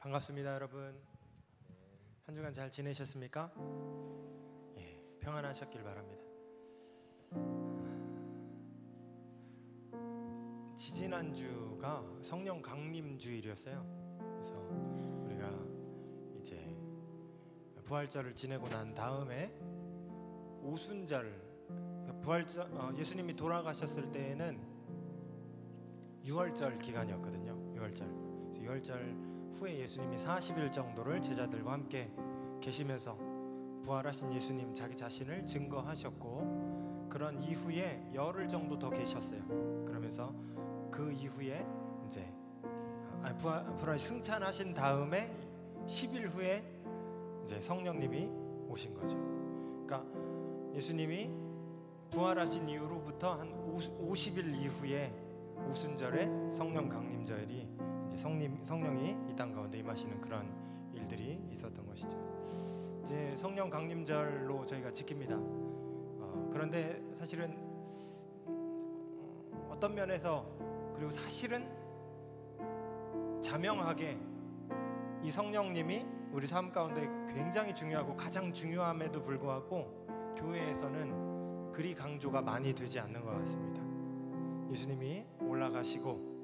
반갑습니다, 여러분. 한 주간 잘 지내셨습니까? 예, 평안하셨길 바랍니다. 지지난주가 성령 강림 주일이었어요. 그래서 우리가 이제 부활절을 지내고 난 다음에 오순절, 예수님이 돌아가셨을 때에는 유월절 기간이었거든요. 유월절. 그래서 유월절 후에 예수님이 40일 정도를 제자들과 함께 계시면서 부활하신 예수님 자기 자신을 증거하셨고, 그런 이후에 열흘 정도 더 계셨어요. 그러면서 그 이후에 이제 부활 승천하신 다음에 10일 후에 이제 성령님이 오신 거죠. 그러니까 예수님이 부활하신 이후로부터 한 50일 이후에 오순절에 성령 강림절이 이제 성령이 이 땅 가운데 임하시는 그런 일들이 있었던 것이죠. 이제 성령 강림절로 저희가 지킵니다. 그런데 사실은 어떤 면에서, 그리고 사실은 자명하게 이 성령님이 우리 삶 가운데 굉장히 중요하고 가장 중요함에도 불구하고 교회에서는 그리 강조가 많이 되지 않는 것 같습니다. 예수님이 올라가시고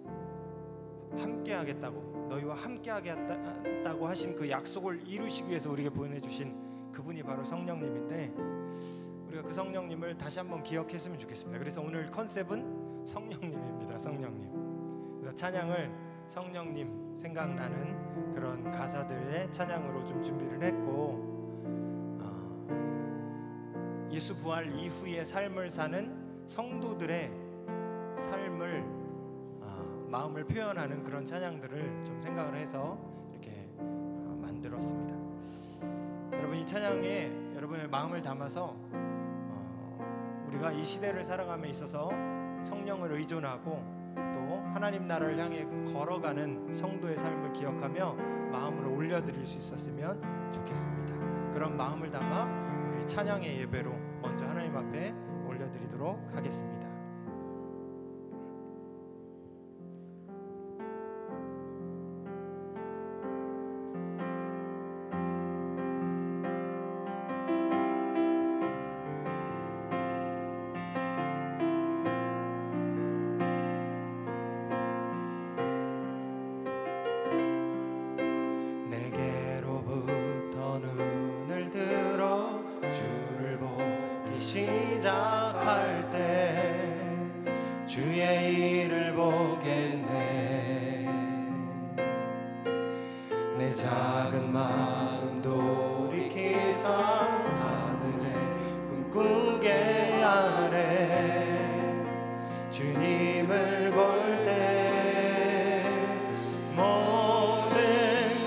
함께 하겠다고, 너희와 함께 하겠다고 하신 그 약속을 이루시기 위해서 우리에게 보내주신 그분이 바로 성령님인데, 우리가 그 성령님을 다시 한번 기억했으면 좋겠습니다. 그래서 오늘 컨셉은 성령님입니다. 성령님. 그래서 찬양을 성령님 생각나는 그런 가사들의 찬양으로 좀 준비를 했고, 예수 부활 이후의 삶을 사는 성도들의 삶을 마음을 표현하는 그런 찬양들을 좀 생각을 해서 이렇게 만들었습니다. 여러분, 이 찬양에 여러분의 마음을 담아서 우리가 이 시대를 살아감에 있어서 성령을 의존하고 또 하나님 나라를 향해 걸어가는 성도의 삶을 기억하며 마음으로 올려드릴 수 있었으면 좋겠습니다. 그런 마음을 담아 우리 찬양의 예배로 먼저 하나님 앞에 올려드리도록 하겠습니다. 시작할 때 주의 일을 보겠네. 내 작은 마음 돌이키사 하늘에 꿈꾸게 하네. 주님을 볼 때 모든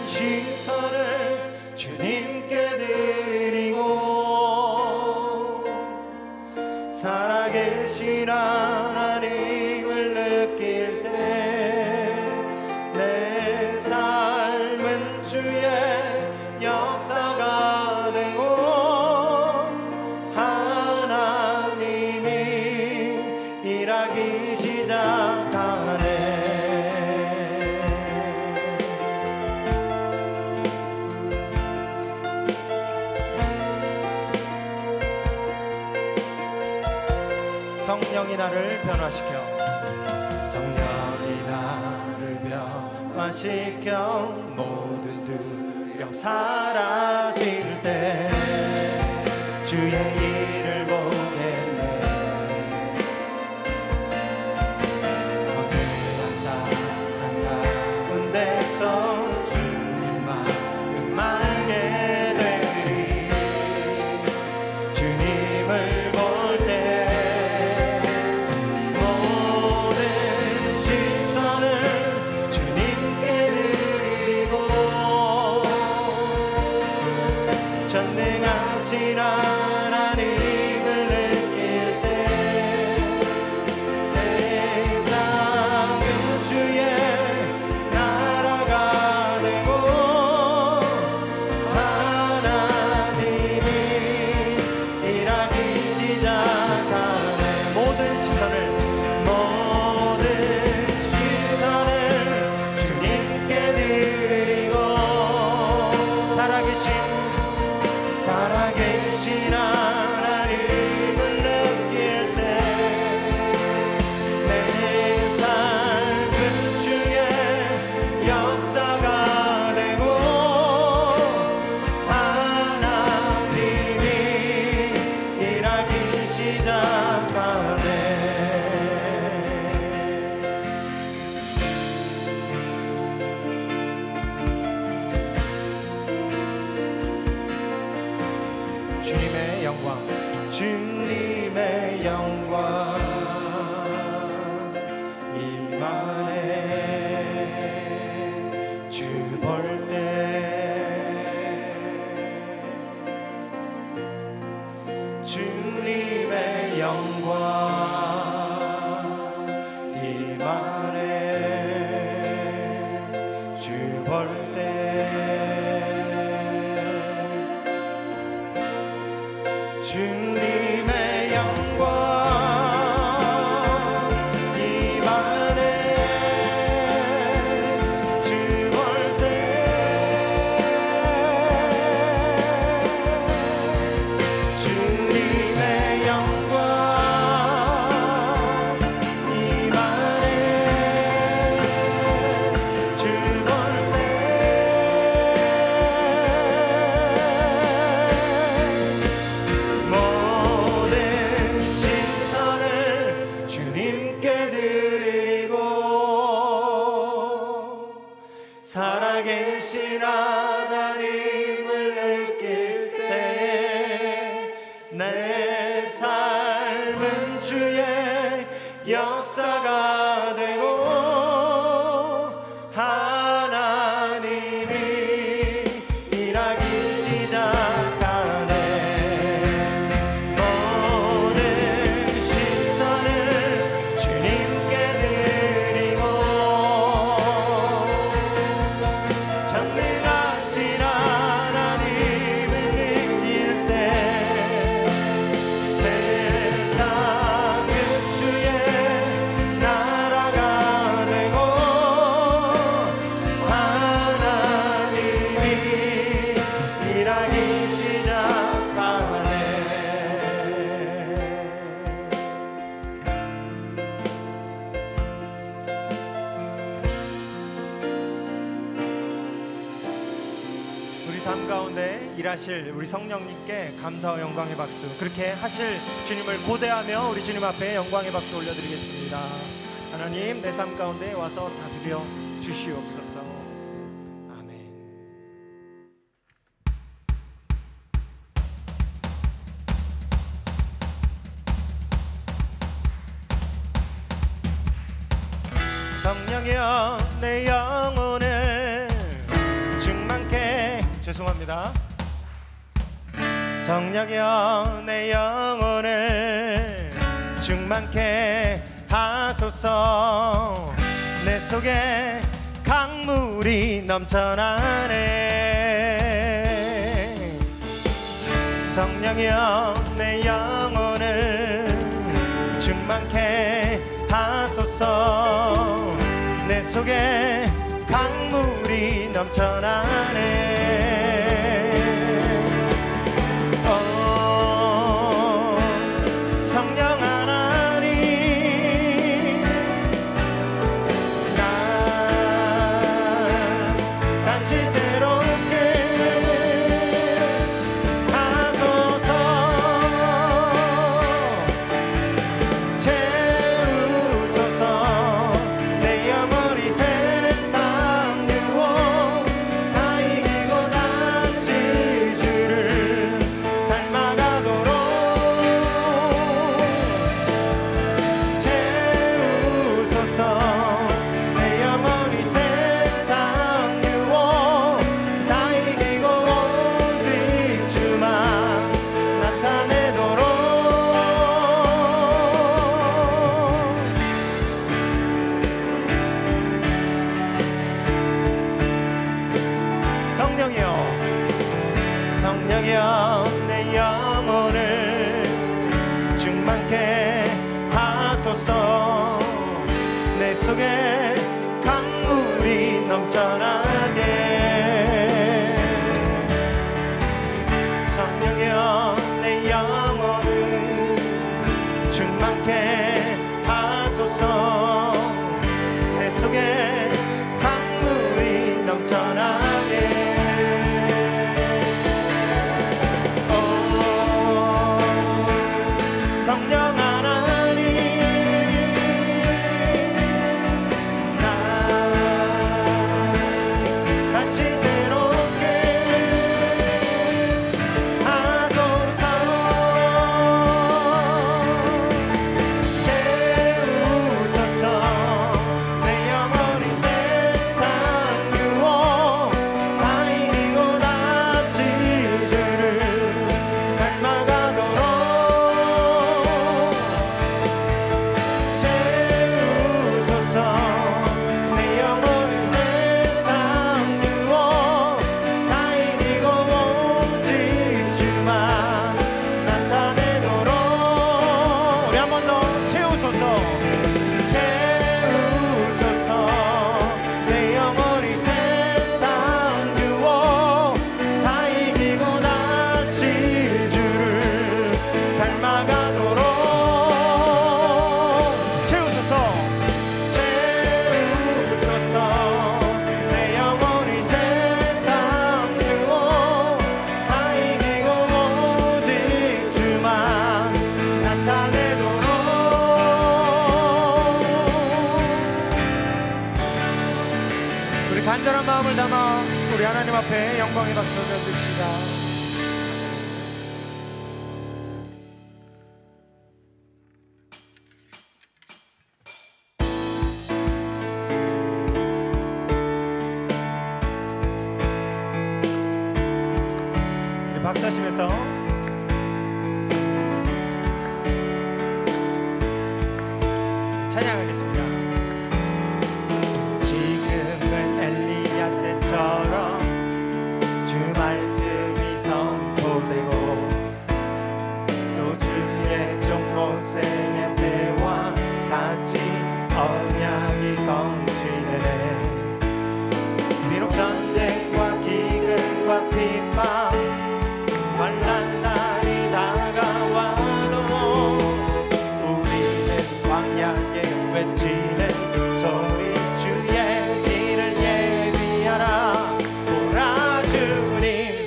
시선을 주님께 드리고 살아계신 하나님을 느낄 때 내 삶은 주의 역사가 되고 하나님이 일하기 시작하네. 성령이 나를 변화시켜 성령이 나를 변화시켜 모든 두려움 사라질 때 주의 일을 보겠네. 거대한 땅 가운데서 주님만 음하게 되리. 주님을 볼 때 전능하신 하나님을 느낄 때 세상은 주의 나라가 되고 하나님이 일하기 시작하네. 모든 시선을 주님께 드리고 살아계신 하나님을 느낄 때 내 삶은 주의 역사가 되고 하나님이 일하기 시작하네. 주님의 영광, 주님의 영광 임하네. 주 볼 때 주님의 영광 임하네. 주 볼 때 주님의 영광 임하네. 주 볼 때 주님의 영광 임하네. 주 볼 때 모든 시선을 주님께 드리고 살아계신 하나님을 느낄 때 내 삶은 주의 역사가 되고 하나님이 일하기 시작하네. 모든 시선을 주님께 드리고 삶 가운데 일하실 우리 성령님께 감사와 영광의 박수, 그렇게 하실 주님을 고대하며 우리 주님 앞에 영광의 박수 올려드리겠습니다. 하나님, 내 삶 가운데 와서 다스려 주시옵소서. 아멘. 성령이여 내 영혼을 충만케, 죄송합니다. 성령이여 내 영혼을 충만케 하소서. 내 속에 강물이 넘쳐나네. 성령이여 내 영혼을 충만케 하소서. 내 속에 강물이 넘쳐나네. 성령 하나님, 나 다시 새롭게 하소서. 채우소서. 내 영혼이 세상 유혹 다 이기고 다시 주를 닮아가도록 채우소서. 내 영혼이 세상 유혹 다 이기고 오직 주만 나타내도록. 성령이여, 성령이여 내 영혼을 충만케 하소서. 내 속에 강물이 넘쳐나게. 성령이여 내 영혼을 충만케 하소서. 내 속에 강물이 넘쳐나게. 성령 하나님, 나 다시 새롭게 하소서. 채우소서. 내 영혼이 세상 유혹 다 이기고 다시 주를 닮아가도록 채우소서. 내 영혼이 세상 유혹 다 이기고 오직 주만 나타내도록. 우리 한 번 더 채우소서. 채우소서. 내 영혼이 세상 유혹 다 이기고 다시 주를 닮아가도록 채우소서. 채우소서. 내 영혼이 세상 유혹 다 이기고 오직 주만 나타내도록. 우리 간절한 마음을 담아 우리 하나님 앞에 영광의 박수 올려드립시다. 우리 박수하시면서 찬양하겠습니다. 지금은 엘리야 때처럼 주 말씀이 선포되고 또 주의 종 모세의 때와 같이 언약이 성취되네. 비록 전쟁과 기근과 핍박 환난 날이 다가와도 우리는 광야에 외치는 소리 주의 길을 예비하라. 보라 주님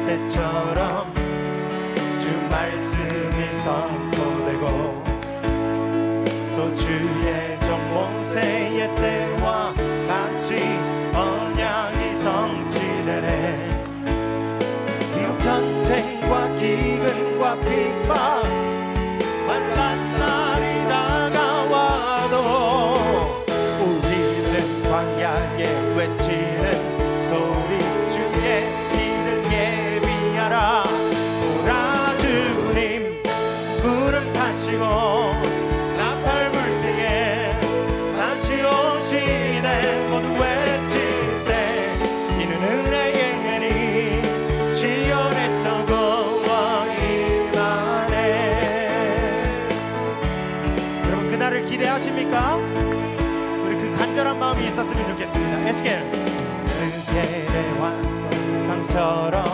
때처럼 주 말씀이 선포되고 또 주의 종 모세의 때와 같이 언약이 성취되네. 비록 전쟁과 기근과 핍박 만난 날이 다가와도 우리는 광야에 외치는 소리 주의 길을 예비하라. 보라 주님 구름 타시고 나팔 불 때에 다시 오시네. 모두 외칠세 이는 은혜의 해니 시온에서 구원이라네. 여러분 그날을 기대하십니까? 우리 그 간절한 마음이 있었으면 좋겠습니다. 에스겔의 환상처럼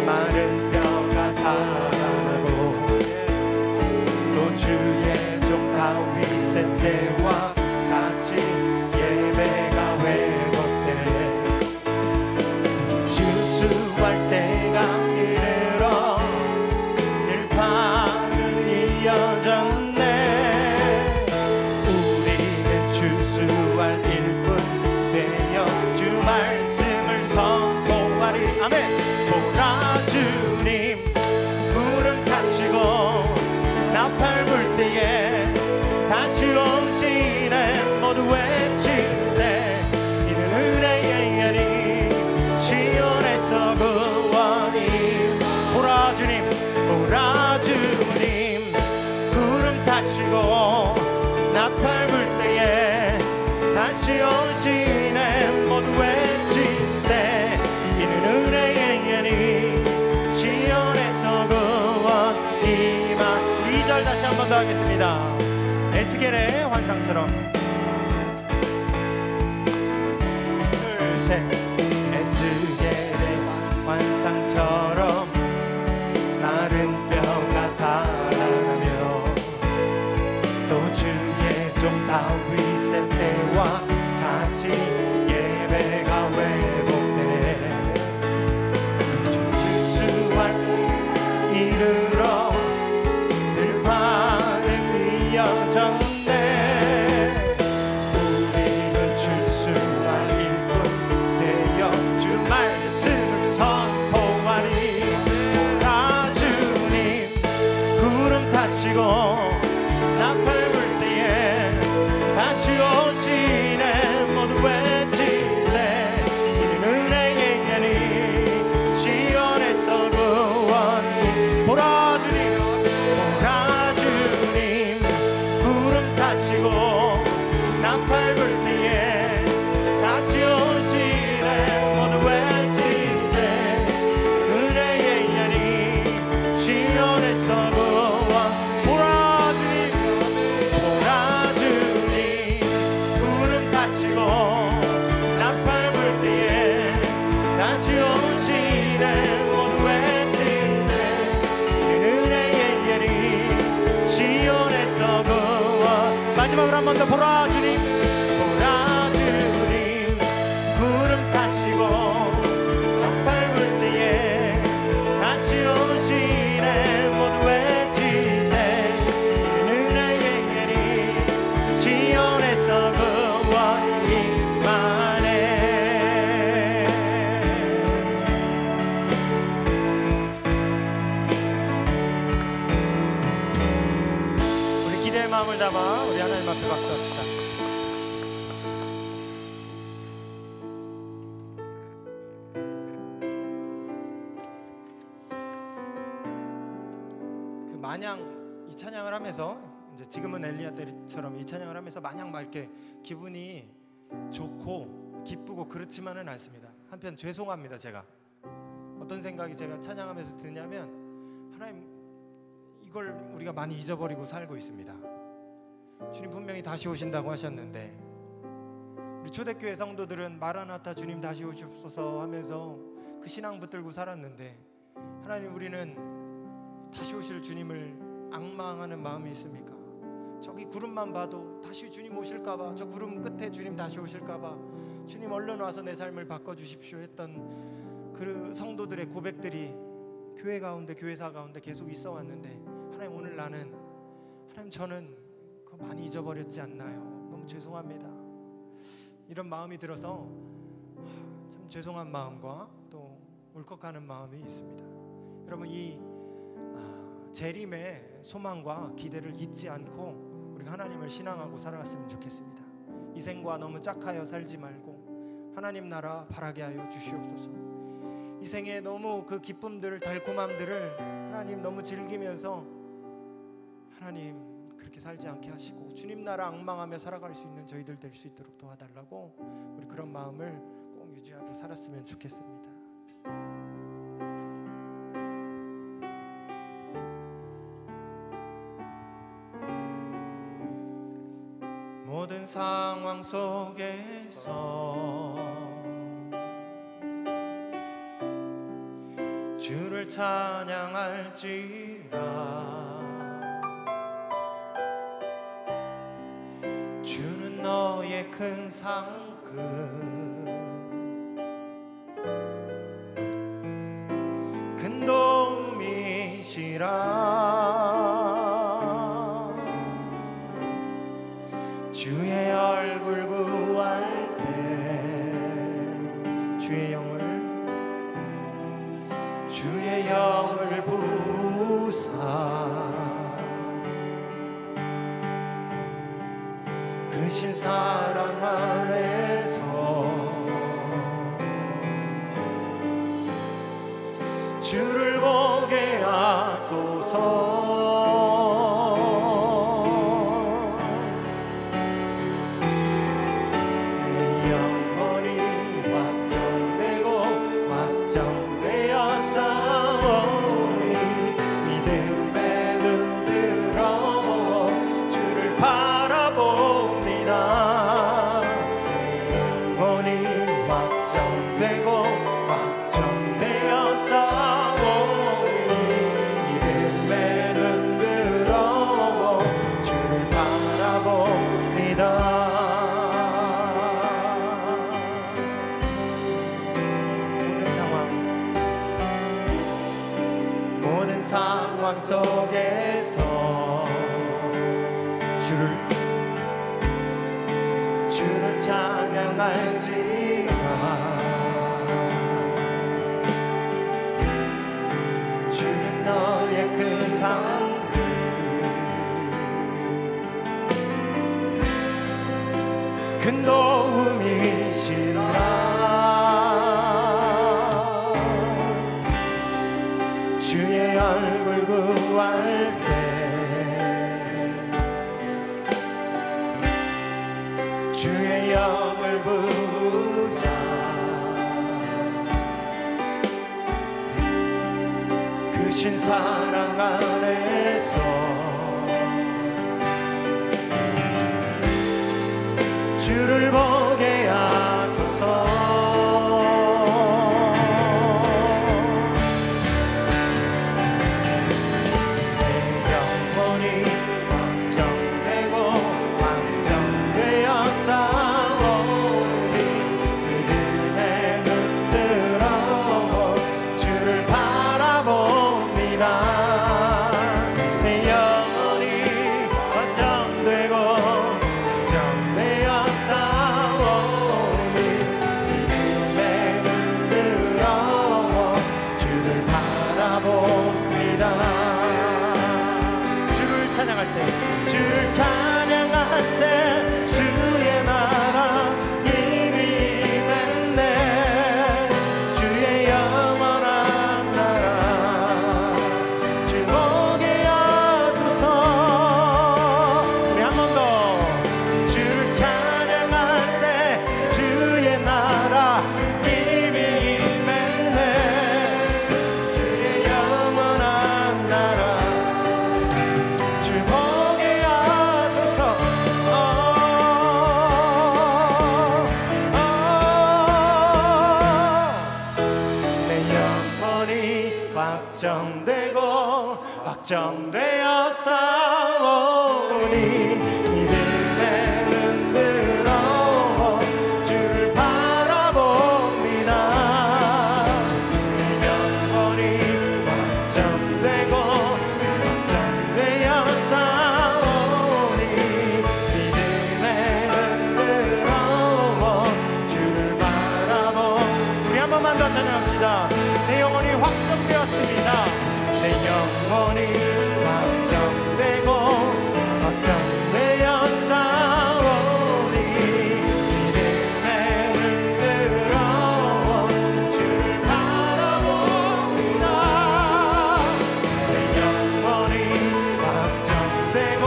마른 뼈가 살아나고 또 주의 종 다윗의 때와 같이 예배가 회복되네. 주수할 때가 이르러 들판은 이어졌네. 우리는 주수할 일꾼 되어 주 말씀을 선포하리. 아멘. 보라 주님 구름 타시고 나팔 불 때에 다시 오시네. 모두 외칠세 이는 은혜의 연이 시온에서 구원이. 보라 주님 보라 주님 구름 타시고 나팔 불 때에 다시 오시네. 모두 외칠세 이는 은혜의 연이 시온에서 구원이마. 2절 다시 한 번 더 하겠습니다. 에스겔의 환상처럼 둘셋 에스겔의 환상처럼 마른 뼈가 살아나며 또 주의 종 다윗의 때와 같이 예배가 회복되네. 주수할 이르러 들판은 이어졌네. 우리는 주수할 일꾼 되어 주 말씀을 선포하리. 보라 주님 구름 타시고 나팔 불 때에 다시 오시네. 모두 외칠세 이는 은혜의 연이 시온에서 구원이. 보라 주님 보라 주님 구름 타시고 나팔 불 때에 다시 오시네. 모두 외칠세 은혜의 연이 시온에서 구원. 보라 주님 보라 주님 구름 타시고 나팔 불 때에 다시 오시네. 모두 외칠세 은혜의 연이 시온에서 구원. 마지막으로 한 번 더 보라 주님 보라 주님 구름 타시고 나팔 불 때에 다시 오시네. 모두 외칠세 은혜의 연이 시온에서 구원이마네. 우리 기대의 마음을 담아 우리 하나님 앞에 박수합시다. 그 마냥 이 찬양을 하면서 이제 지금은 엘리야 때처럼 이 찬양을 하면서 마냥 막 이렇게 기분이 좋고 기쁘고 그렇지만은 않습니다. 한편 죄송합니다. 제가 어떤 생각이 제가 찬양하면서 드냐면 하나님 이걸 우리가 많이 잊어버리고 살고 있습니다. 주님 분명히 다시 오신다고 하셨는데 우리 초대교회 성도들은 마라나타 주님 다시 오시옵소서 하면서 그 신앙 붙들고 살았는데 하나님 우리는 다시 오실 주님을 앙망하는 마음이 있습니까? 저기 구름만 봐도 다시 주님 오실까봐, 저 구름 끝에 주님 다시 오실까봐 주님 얼른 와서 내 삶을 바꿔주십시오 했던 그 성도들의 고백들이 교회 가운데, 교회사 가운데 계속 있어 왔는데, 하나님 오늘 나는, 하나님 저는 그거 많이 잊어버렸지 않나요? 너무 죄송합니다. 이런 마음이 들어서 참 죄송한 마음과 또 울컥하는 마음이 있습니다. 여러분, 이 재림의 소망과 기대를 잊지 않고 우리가 하나님을 신앙하고 살아갔으면 좋겠습니다. 이 생과 너무 짝하여 살지 말고 하나님 나라 바라게 하여 주시옵소서. 이 생에 너무 그 기쁨들, 달콤함들을 하나님 너무 즐기면서 하나님 그렇게 살지 않게 하시고 주님 나라 앙망하며 살아갈 수 있는 저희들 될 수 있도록 도와달라고, 우리 그런 마음을 꼭 유지하고 살았으면 좋겠습니다. 모든 상황 속에서 주를 찬양할지라. 주는 너의 큰 상급, 큰 도움이시라. 주의 얼굴 구할 때 주의 영을 부사 그 신사랑 안에서 주를 보게 하소서. 상황 속에서 주를 찬양할지라. 주는 너의 큰 상급, 큰 도움이시라. 주의 얼굴 구할 때 주의 영을 부사 그 신사랑 안에서 주를 보게 하소서. 주를 찬양할 때 주의 나라 이미 임했네. 주의 영원한 나라 주 보게 하소서. 우리 한 번 더. 주를 찬양할 때 주의 나라 이미 임했네. 주의 영원한 나라 확정되어 싸우니 믿음에 흔들어 주를 알았습니다. 내 영혼이 걱정되고 걱정되어 싸우니 믿음에 흔들어 주를 바라봅니다. 내 영혼이 걱정되고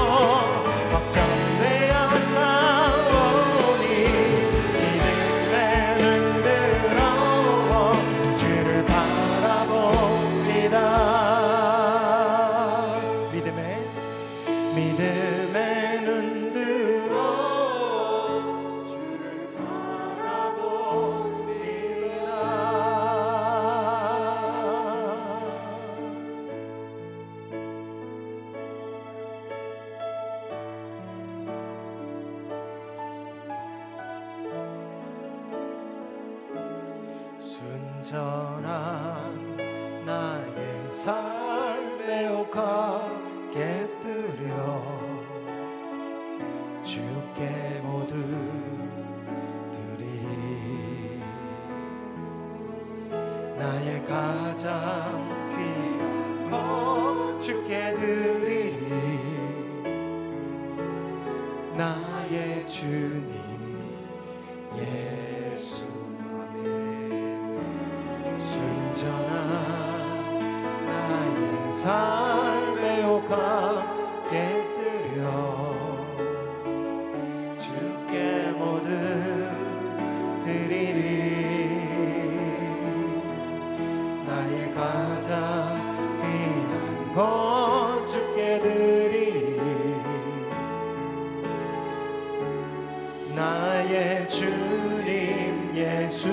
걱정되어 싸우니 믿음에 흔들어 주를 바라봅니다. 믿음에 눈 들어 주를 바라봅니다. 순전한 나의 삶에 옥하게 주께 모두 드리리. 나의 가장 귀한 것 주께 드리리. 나의 주님 예수. 순전한 나의 삶에 옥하게 주께 모두 드리리. 나의 가장 귀한 것 주께 드리리. 나의 주님 예수.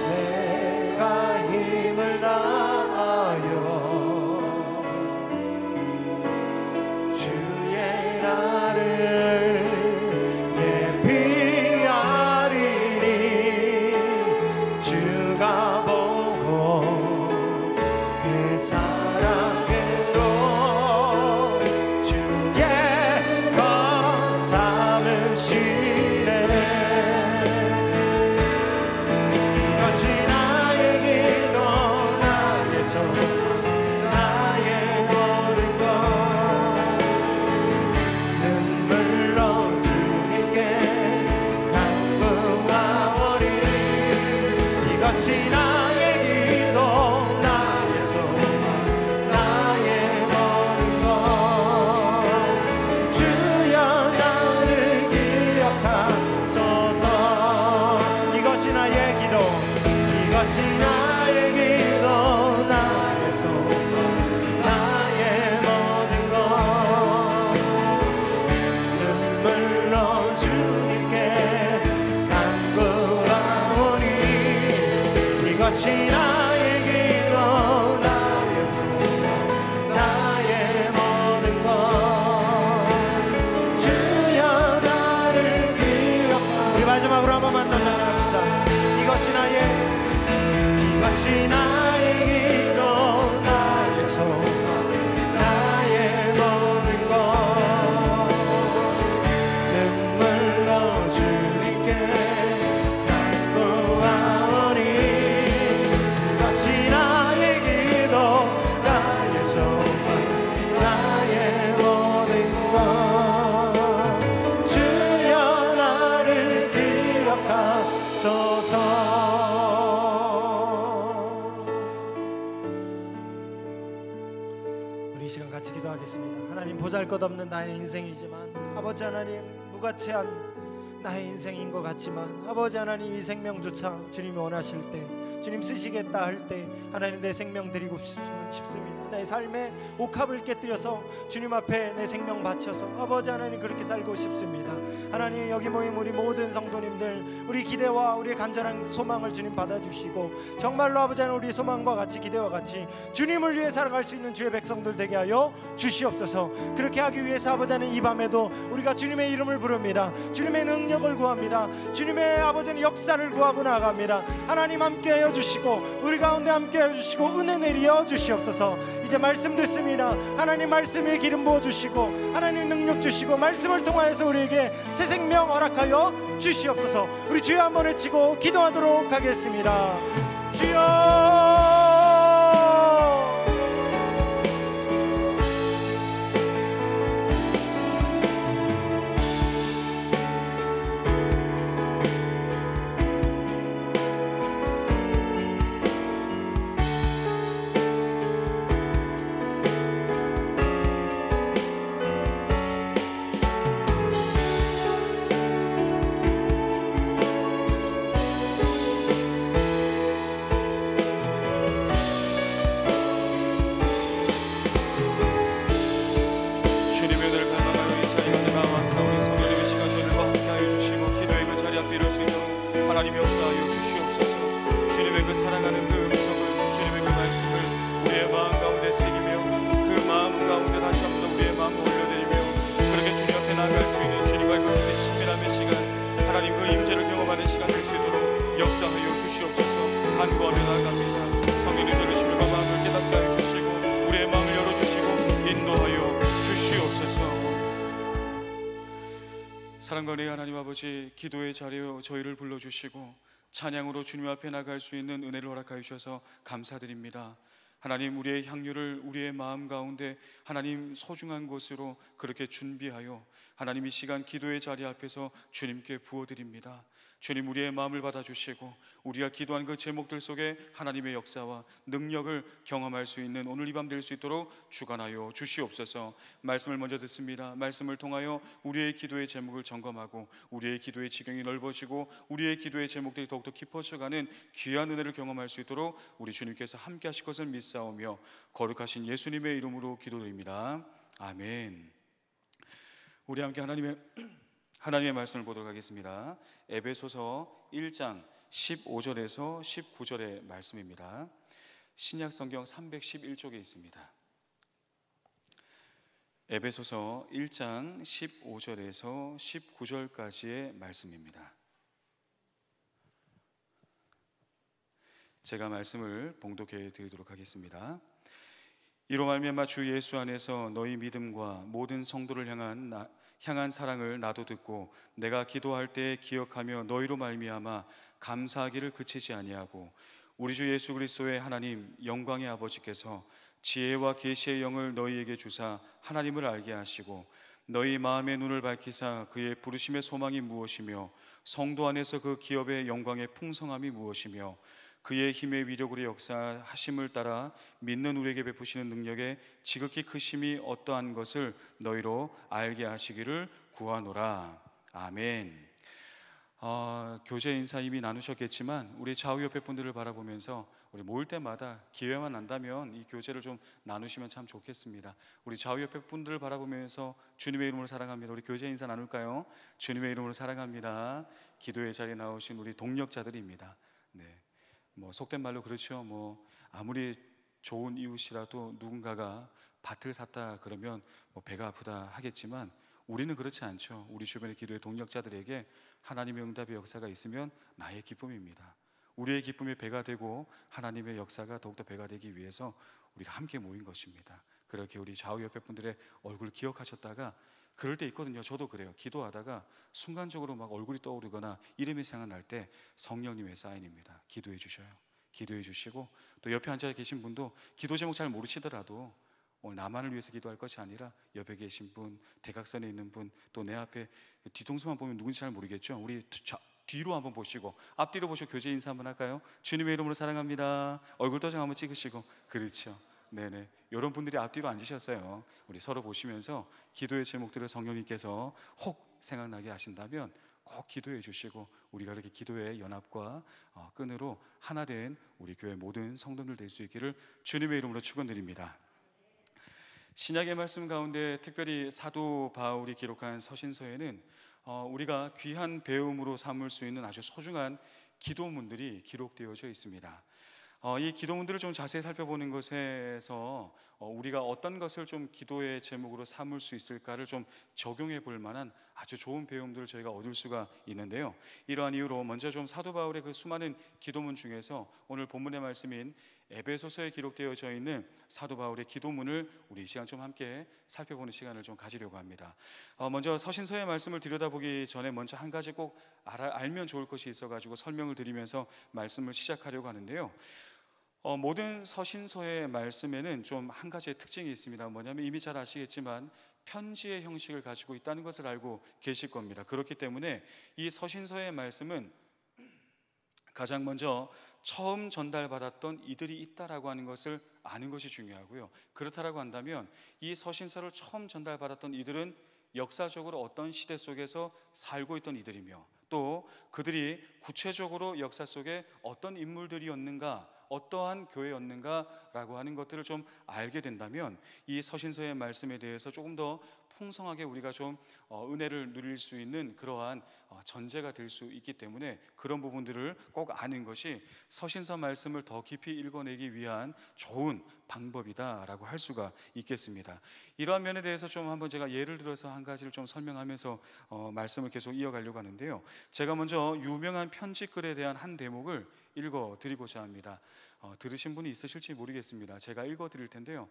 내가 힘을 다하여 마지막으로 한 번만 더 나갑시다. 이것이 나의 기도, 나의 소망, 나의 모든 것. 눈물로 주님께 간구하오니 이것이 나의 기도, 나의 소망, 나의 모든 것. 주여 나를 기억하소서. 우리 이 시간 같이 기도하겠습니다. 하나님, 보잘것없는 나의 인생이지만 아버지 하나님, 무가치한 나의 인생인 것 같지만 아버지 하나님, 이 생명조차 주님이 원하실 때, 주님 쓰시겠다 할 때 하나님 내 생명 드리고 싶습니다. 내 삶에 옥합을 깨뜨려서 주님 앞에 내 생명 바쳐서 아버지 하나님 그렇게 살고 싶습니다. 하나님, 여기 모인 우리 모든 성도님들, 우리 기대와 우리 간절한 소망을 주님 받아주시고 정말로 아버지 하나님, 우리 소망과 같이 기대와 같이 주님을 위해 살아갈 수 있는 주의 백성들 되게 하여 주시옵소서. 그렇게 하기 위해서 아버지 하나님, 이 밤에도 우리가 주님의 이름을 부릅니다. 주님의 능력을 구합니다. 주님의 아버지 하나님 역사를 구하고 나아갑니다. 하나님 함께하여 주시고 우리 가운데 함께하여 주시고 은혜 내려 주시옵소서. 이제 말씀 듣습니다. 하나님, 말씀에 기름 부어 주시고 하나님 능력 주시고 말씀을 통하여서 우리에게 새 생명 허락하여 주시옵소서. 우리 주여 한번 외치고 기도하도록 하겠습니다. 주여. 하나님 역사하여 주시옵소서. 주님의 그 사랑하는 그 음성을, 주님의 그 말씀을 우리의 마음 가운데 새기며 그 마음 가운데 다시 한번 우리의 마음을 올려드리며 그렇게 주님 앞에 나아갈 수 있는 주님과의 그 친밀함의 시간, 하나님 그 임재를 경험하는 시간 될 수 있도록 역사하여 주시옵소서. 간구하며 나아갑니다. 성령님 들으시며 그 마음을 깨닫게 하여 주시고 우리의 마음을 열어주시고 인도하여 주시옵소서. 사랑과 은혜의 하나님 아버지, 기도의 자리에 저희를 불러주시고 찬양으로 주님 앞에 나갈 수 있는 은혜를 허락하여 주셔서 감사드립니다. 하나님, 우리의 향유를 우리의 마음 가운데 하나님 소중한 곳으로 그렇게 준비하여 하나님 이 시간 기도의 자리 앞에서 주님께 부어드립니다. 주님, 우리의 마음을 받아주시고 우리가 기도한 그 제목들 속에 하나님의 역사와 능력을 경험할 수 있는 오늘 이 밤 될 수 있도록 주관하여 주시옵소서. 말씀을 먼저 듣습니다. 말씀을 통하여 우리의 기도의 제목을 점검하고 우리의 기도의 지경이 넓어지고 우리의 기도의 제목들이 더욱더 깊어져가는 귀한 은혜를 경험할 수 있도록 우리 주님께서 함께 하실 것을 믿사오며 거룩하신 예수님의 이름으로 기도드립니다. 아멘. 우리 함께 하나님의 말씀을 보도록 하겠습니다. 에베소서 1장 15절에서 19절의 말씀입니다. 신약 성경 311쪽에 있습니다. 에베소서 1장 15절에서 19절까지의 말씀입니다. 제가 말씀을 봉독해 드리도록 하겠습니다. 이로 말미암아 주 예수 안에서 너희 믿음과 모든 성도를 향한 사랑을 나도 듣고 내가 기도할 때 기억하며 너희로 말미암아 감사하기를 그치지 아니하고 우리 주 예수 그리스도의 하나님 영광의 아버지께서 지혜와 계시의 영을 너희에게 주사 하나님을 알게 하시고 너희 마음의 눈을 밝히사 그의 부르심의 소망이 무엇이며 성도 안에서 그 기업의 영광의 풍성함이 무엇이며 그의 힘의 위력으로 역사하심을 따라 믿는 우리에게 베푸시는 능력의 지극히 크심이 어떠한 것을 너희로 알게 하시기를 구하노라. 아멘. 교제 인사 이미 나누셨겠지만 우리 좌우 옆에 분들을 바라보면서 우리 모일 때마다 기회만 난다면 이 교제를 좀 나누시면 참 좋겠습니다. 우리 좌우 옆에 분들을 바라보면서 주님의 이름으로 사랑합니다. 우리 교제 인사 나눌까요? 주님의 이름으로 사랑합니다. 기도의 자리에 나오신 우리 동력자들입니다. 네. 속된 말로 그렇죠. 아무리 좋은 이웃이라도 누군가가 밭을 샀다 그러면 배가 아프다 하겠지만 우리는 그렇지 않죠. 우리 주변의 기도의 동력자들에게 하나님의 응답의 역사가 있으면 나의 기쁨입니다. 우리의 기쁨이 배가 되고 하나님의 역사가 더욱더 배가 되기 위해서 우리가 함께 모인 것입니다. 그렇게 우리 좌우 옆에 분들의 얼굴 기억하셨다가 그럴 때 있거든요. 저도 그래요. 기도하다가 순간적으로 막 얼굴이 떠오르거나 이름이 생각날 때 성령님의 사인입니다. 기도해 주셔요. 기도해 주시고 또 옆에 앉아 계신 분도 기도 제목 잘 모르시더라도 오늘 나만을 위해서 기도할 것이 아니라 옆에 계신 분, 대각선에 있는 분, 또 내 앞에 뒤통수만 보면 누군지 잘 모르겠죠. 우리 뒤로 한번 보시고 앞뒤로 보시고 교제 인사 한번 할까요? 주님의 이름으로 사랑합니다. 얼굴 도장 한번 찍으시고. 그렇죠. 네네. 이런 분들이 앞뒤로 앉으셨어요. 우리 서로 보시면서 기도의 제목들을 성령님께서 혹 생각나게 하신다면 꼭 기도해 주시고 우리가 이렇게 기도의 연합과 끈으로 하나 된 우리 교회 모든 성도들 될 수 있기를 주님의 이름으로 축원드립니다. 신약의 말씀 가운데 특별히 사도 바울이 기록한 서신서에는 우리가 귀한 배움으로 삼을 수 있는 아주 소중한 기도문들이 기록되어져 있습니다. 이 기도문들을 좀 자세히 살펴보는 것에서 우리가 어떤 것을 좀 기도의 제목으로 삼을 수 있을까를 좀 적용해 볼 만한 아주 좋은 배움들을 저희가 얻을 수가 있는데요. 이러한 이유로 먼저 좀 사도 바울의 그 수많은 기도문 중에서 오늘 본문의 말씀인 에베소서에 기록되어져 있는 사도 바울의 기도문을 우리 이 시간 좀 함께 살펴보는 시간을 좀 가지려고 합니다. 먼저 서신서의 말씀을 들여다보기 전에 먼저 한 가지 꼭 알면 좋을 것이 있어가지고 설명을 드리면서 말씀을 시작하려고 하는데요. 모든 서신서의 말씀에는 좀 한 가지의 특징이 있습니다. 뭐냐면 이미 잘 아시겠지만 편지의 형식을 가지고 있다는 것을 알고 계실 겁니다. 그렇기 때문에 이 서신서의 말씀은 가장 먼저 처음 전달받았던 이들이 있다라고 하는 것을 아는 것이 중요하고요. 그렇다라고 한다면 이 서신서를 처음 전달받았던 이들은 역사적으로 어떤 시대 속에서 살고 있던 이들이며 또 그들이 구체적으로 역사 속에 어떤 인물들이었는가, 어떠한 교회였는가라고 하는 것들을 좀 알게 된다면 이 서신서의 말씀에 대해서 조금 더 풍성하게 우리가 좀 은혜를 누릴 수 있는 그러한 전제가 될 수 있기 때문에 그런 부분들을 꼭 아는 것이 서신서 말씀을 더 깊이 읽어내기 위한 좋은 방법이다라고 할 수가 있겠습니다. 이러한 면에 대해서 좀 한번 제가 예를 들어서 한 가지를 좀 설명하면서 말씀을 계속 이어가려고 하는데요. 제가 먼저 유명한 편지글에 대한 한 대목을 읽어드리고자 합니다. 들으신 분이 있으실지 모르겠습니다. 제가 읽어드릴 텐데요.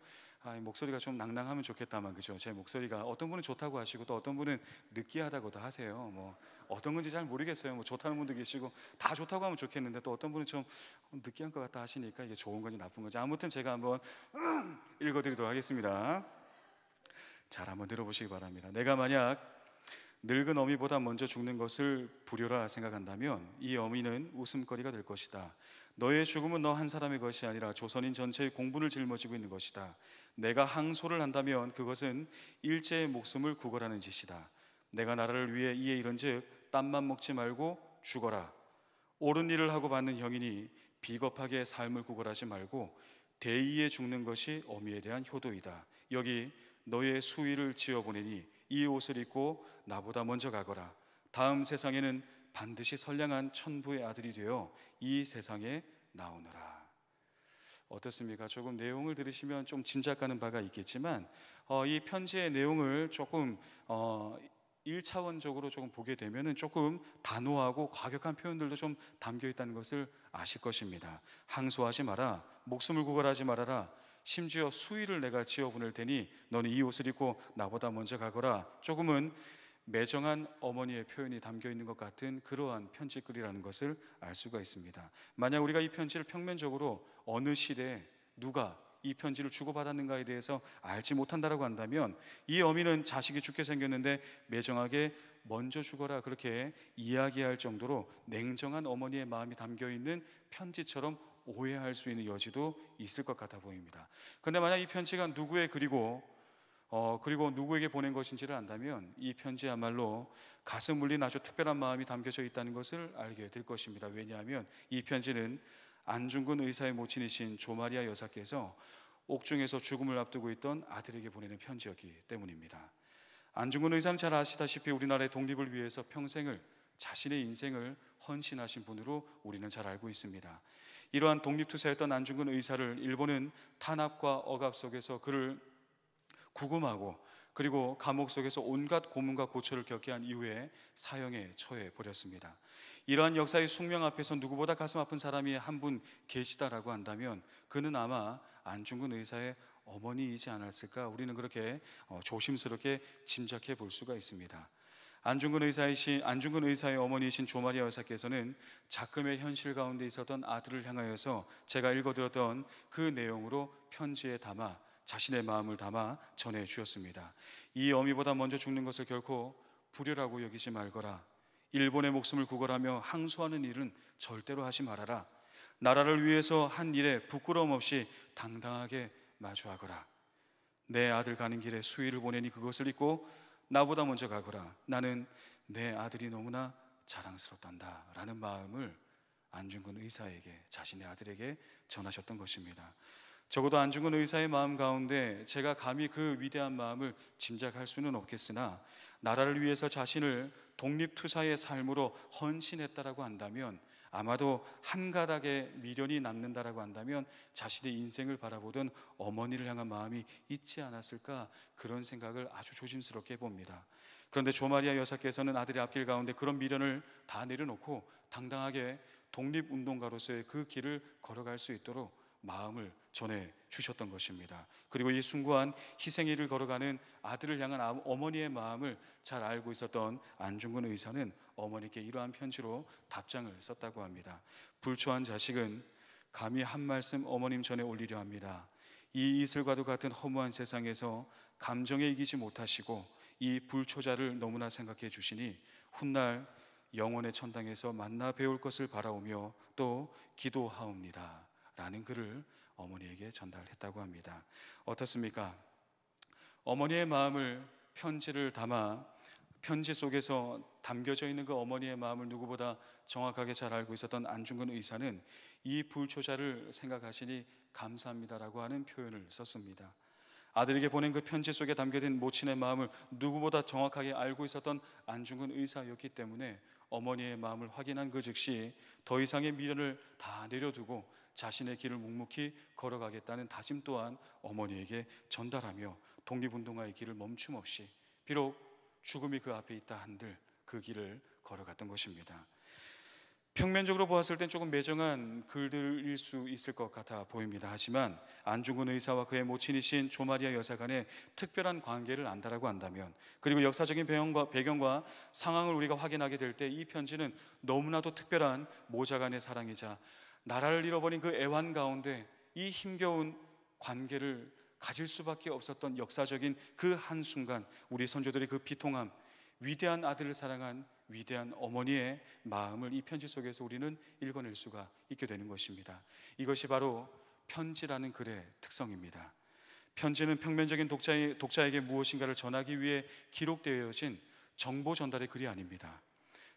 목소리가 좀 낭낭하면 좋겠다만, 그죠? 제 목소리가 어떤 분은 좋다고 하시고 또 어떤 분은 느끼하다고도 하세요. 뭐 어떤 건지 잘 모르겠어요. 뭐 좋다는 분도 계시고 다 좋다고 하면 좋겠는데 또 어떤 분은 좀 느끼한 것 같다 하시니까 이게 좋은 건지 나쁜 건지 아무튼 제가 한번 읽어드리도록 하겠습니다. 잘 한번 들어보시기 바랍니다. 내가 만약 늙은 어미보다 먼저 죽는 것을 불효라 생각한다면 이 어미는 웃음거리가 될 것이다. 너의 죽음은 너 한 사람의 것이 아니라 조선인 전체의 공분을 짊어지고 있는 것이다. 내가 항소를 한다면 그것은 일제의 목숨을 구걸하는 짓이다. 내가 나라를 위해 이에 이른즉 땀만 먹지 말고 죽어라. 옳은 일을 하고 받는 형이니 비겁하게 삶을 구걸하지 말고 대의에 죽는 것이 어미에 대한 효도이다. 여기 너의 수의를 지어보내니 이 옷을 입고 나보다 먼저 가거라. 다음 세상에는 반드시 선량한 천부의 아들이 되어 이 세상에 나오너라. 어떻습니까? 조금 내용을 들으시면 좀 짐작가는 바가 있겠지만 이 편지의 내용을 조금 1차원적으로 조금 보게 되면 조금 단호하고 과격한 표현들도 좀 담겨 있다는 것을 아실 것입니다. 항소하지 마라. 목숨을 구걸하지 말아라. 심지어 수의를 내가 지어 보낼 테니 너는 이 옷을 입고 나보다 먼저 가거라. 조금은 매정한 어머니의 표현이 담겨 있는 것 같은 그러한 편지글이라는 것을 알 수가 있습니다. 만약 우리가 이 편지를 평면적으로 어느 시대에 누가 이 편지를 주고받았는가에 대해서 알지 못한다라고 한다면 이 어미는 자식이 죽게 생겼는데 매정하게 먼저 죽어라 그렇게 이야기할 정도로 냉정한 어머니의 마음이 담겨 있는 편지처럼 오해할 수 있는 여지도 있을 것 같아 보입니다. 그런데 만약 이 편지가 누구의 글이고 그리고 누구에게 보낸 것인지를 안다면 이 편지야말로 가슴 울린 아주 특별한 마음이 담겨져 있다는 것을 알게 될 것입니다. 왜냐하면 이 편지는 안중근 의사의 모친이신 조마리아 여사께서 옥중에서 죽음을 앞두고 있던 아들에게 보내는 편지였기 때문입니다. 안중근 의사는 잘 아시다시피 우리나라의 독립을 위해서 평생을 자신의 인생을 헌신하신 분으로 우리는 잘 알고 있습니다. 이러한 독립투사였던 안중근 의사를 일본은 탄압과 억압 속에서 그를 구금하고 그리고 감옥 속에서 온갖 고문과 고초를 겪게 한 이후에 사형에 처해 버렸습니다. 이러한 역사의 숙명 앞에서 누구보다 가슴 아픈 사람이 한 분 계시다라고 한다면 그는 아마 안중근 의사의 어머니이지 않았을까, 우리는 그렇게 조심스럽게 짐작해 볼 수가 있습니다. 안중근 의사의 어머니이신 조마리아 여사께서는 작금의 현실 가운데 있었던 아들을 향하여서 제가 읽어드렸던 그 내용으로 편지에 담아 자신의 마음을 담아 전해 주었습니다. 이 어미보다 먼저 죽는 것을 결코 불효라고 여기지 말거라. 일본의 목숨을 구걸하며 항소하는 일은 절대로 하지 말아라. 나라를 위해서 한 일에 부끄러움 없이 당당하게 마주하거라. 내 아들 가는 길에 수의를 보내니 그것을 입고 나보다 먼저 가거라. 나는 내 아들이 너무나 자랑스럽단다 라는 마음을 안중근 의사에게, 자신의 아들에게 전하셨던 것입니다. 적어도 안중근 의사의 마음 가운데 제가 감히 그 위대한 마음을 짐작할 수는 없겠으나 나라를 위해서 자신을 독립투사의 삶으로 헌신했다라고 한다면 아마도 한 가닥의 미련이 남는다라고 한다면 자신의 인생을 바라보던 어머니를 향한 마음이 있지 않았을까, 그런 생각을 아주 조심스럽게 봅니다. 그런데 조마리아 여사께서는 아들의 앞길 가운데 그런 미련을 다 내려놓고 당당하게 독립운동가로서의 그 길을 걸어갈 수 있도록 마음을 전해 주셨던 것입니다. 그리고 이 숭고한 희생일을 걸어가는 아들을 향한 어머니의 마음을 잘 알고 있었던 안중근 의사는 어머니께 이러한 편지로 답장을 썼다고 합니다. 불초한 자식은 감히 한 말씀 어머님 전에 올리려 합니다. 이 이슬과도 같은 허무한 세상에서 감정에 이기지 못하시고 이 불초자를 너무나 생각해 주시니 훗날 영원의 천당에서 만나 배울 것을 바라오며 또 기도하옵니다 라는 글을 어머니에게 전달했다고 합니다. 어떻습니까? 어머니의 마음을 편지를 담아 편지 속에서 담겨져 있는 그 어머니의 마음을 누구보다 정확하게 잘 알고 있었던 안중근 의사는 이 불초자를 생각하시니 감사합니다라고 하는 표현을 썼습니다. 아들에게 보낸 그 편지 속에 담겨진 모친의 마음을 누구보다 정확하게 알고 있었던 안중근 의사였기 때문에 어머니의 마음을 확인한 그 즉시 더 이상의 미련을 다 내려두고 자신의 길을 묵묵히 걸어가겠다는 다짐 또한 어머니에게 전달하며 독립운동가의 길을 멈춤 없이, 비록 죽음이 그 앞에 있다 한들 그 길을 걸어갔던 것입니다. 평면적으로 보았을 땐 조금 매정한 글들일 수 있을 것 같아 보입니다. 하지만 안중근 의사와 그의 모친이신 조마리아 여사 간의 특별한 관계를 안다라고 한다면, 그리고 역사적인 배경과 상황을 우리가 확인하게 될 때 이 편지는 너무나도 특별한 모자 간의 사랑이자 나라를 잃어버린 그 애환 가운데 이 힘겨운 관계를 가질 수밖에 없었던 역사적인 그 한순간, 우리 선조들의 그 비통함, 위대한 아들을 사랑한 위대한 어머니의 마음을 이 편지 속에서 우리는 읽어낼 수가 있게 되는 것입니다. 이것이 바로 편지라는 글의 특성입니다. 편지는 평면적인 독자에게 무엇인가를 전하기 위해 기록되어진 정보 전달의 글이 아닙니다.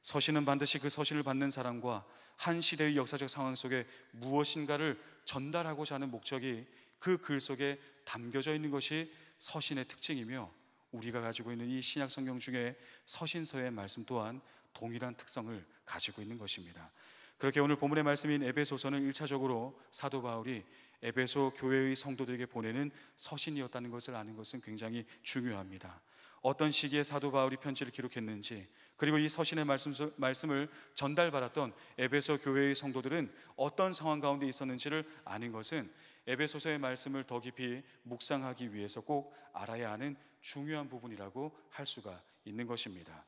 서신은 반드시 그 서신을 받는 사람과 한 시대의 역사적 상황 속에 무엇인가를 전달하고자 하는 목적이 그 글 속에 담겨져 있는 것이 서신의 특징이며, 우리가 가지고 있는 이 신약 성경 중에 서신서의 말씀 또한 동일한 특성을 가지고 있는 것입니다. 그렇게 오늘 본문의 말씀인 에베소서는 1차적으로 사도 바울이 에베소 교회의 성도들에게 보내는 서신이었다는 것을 아는 것은 굉장히 중요합니다. 어떤 시기에 사도 바울이 편지를 기록했는지, 그리고 이 서신의 말씀을 전달받았던 에베소 교회의 성도들은 어떤 상황 가운데 있었는지를 아는 것은 에베소서의 말씀을 더 깊이 묵상하기 위해서 꼭 알아야 하는 중요한 부분이라고 할 수가 있는 것입니다.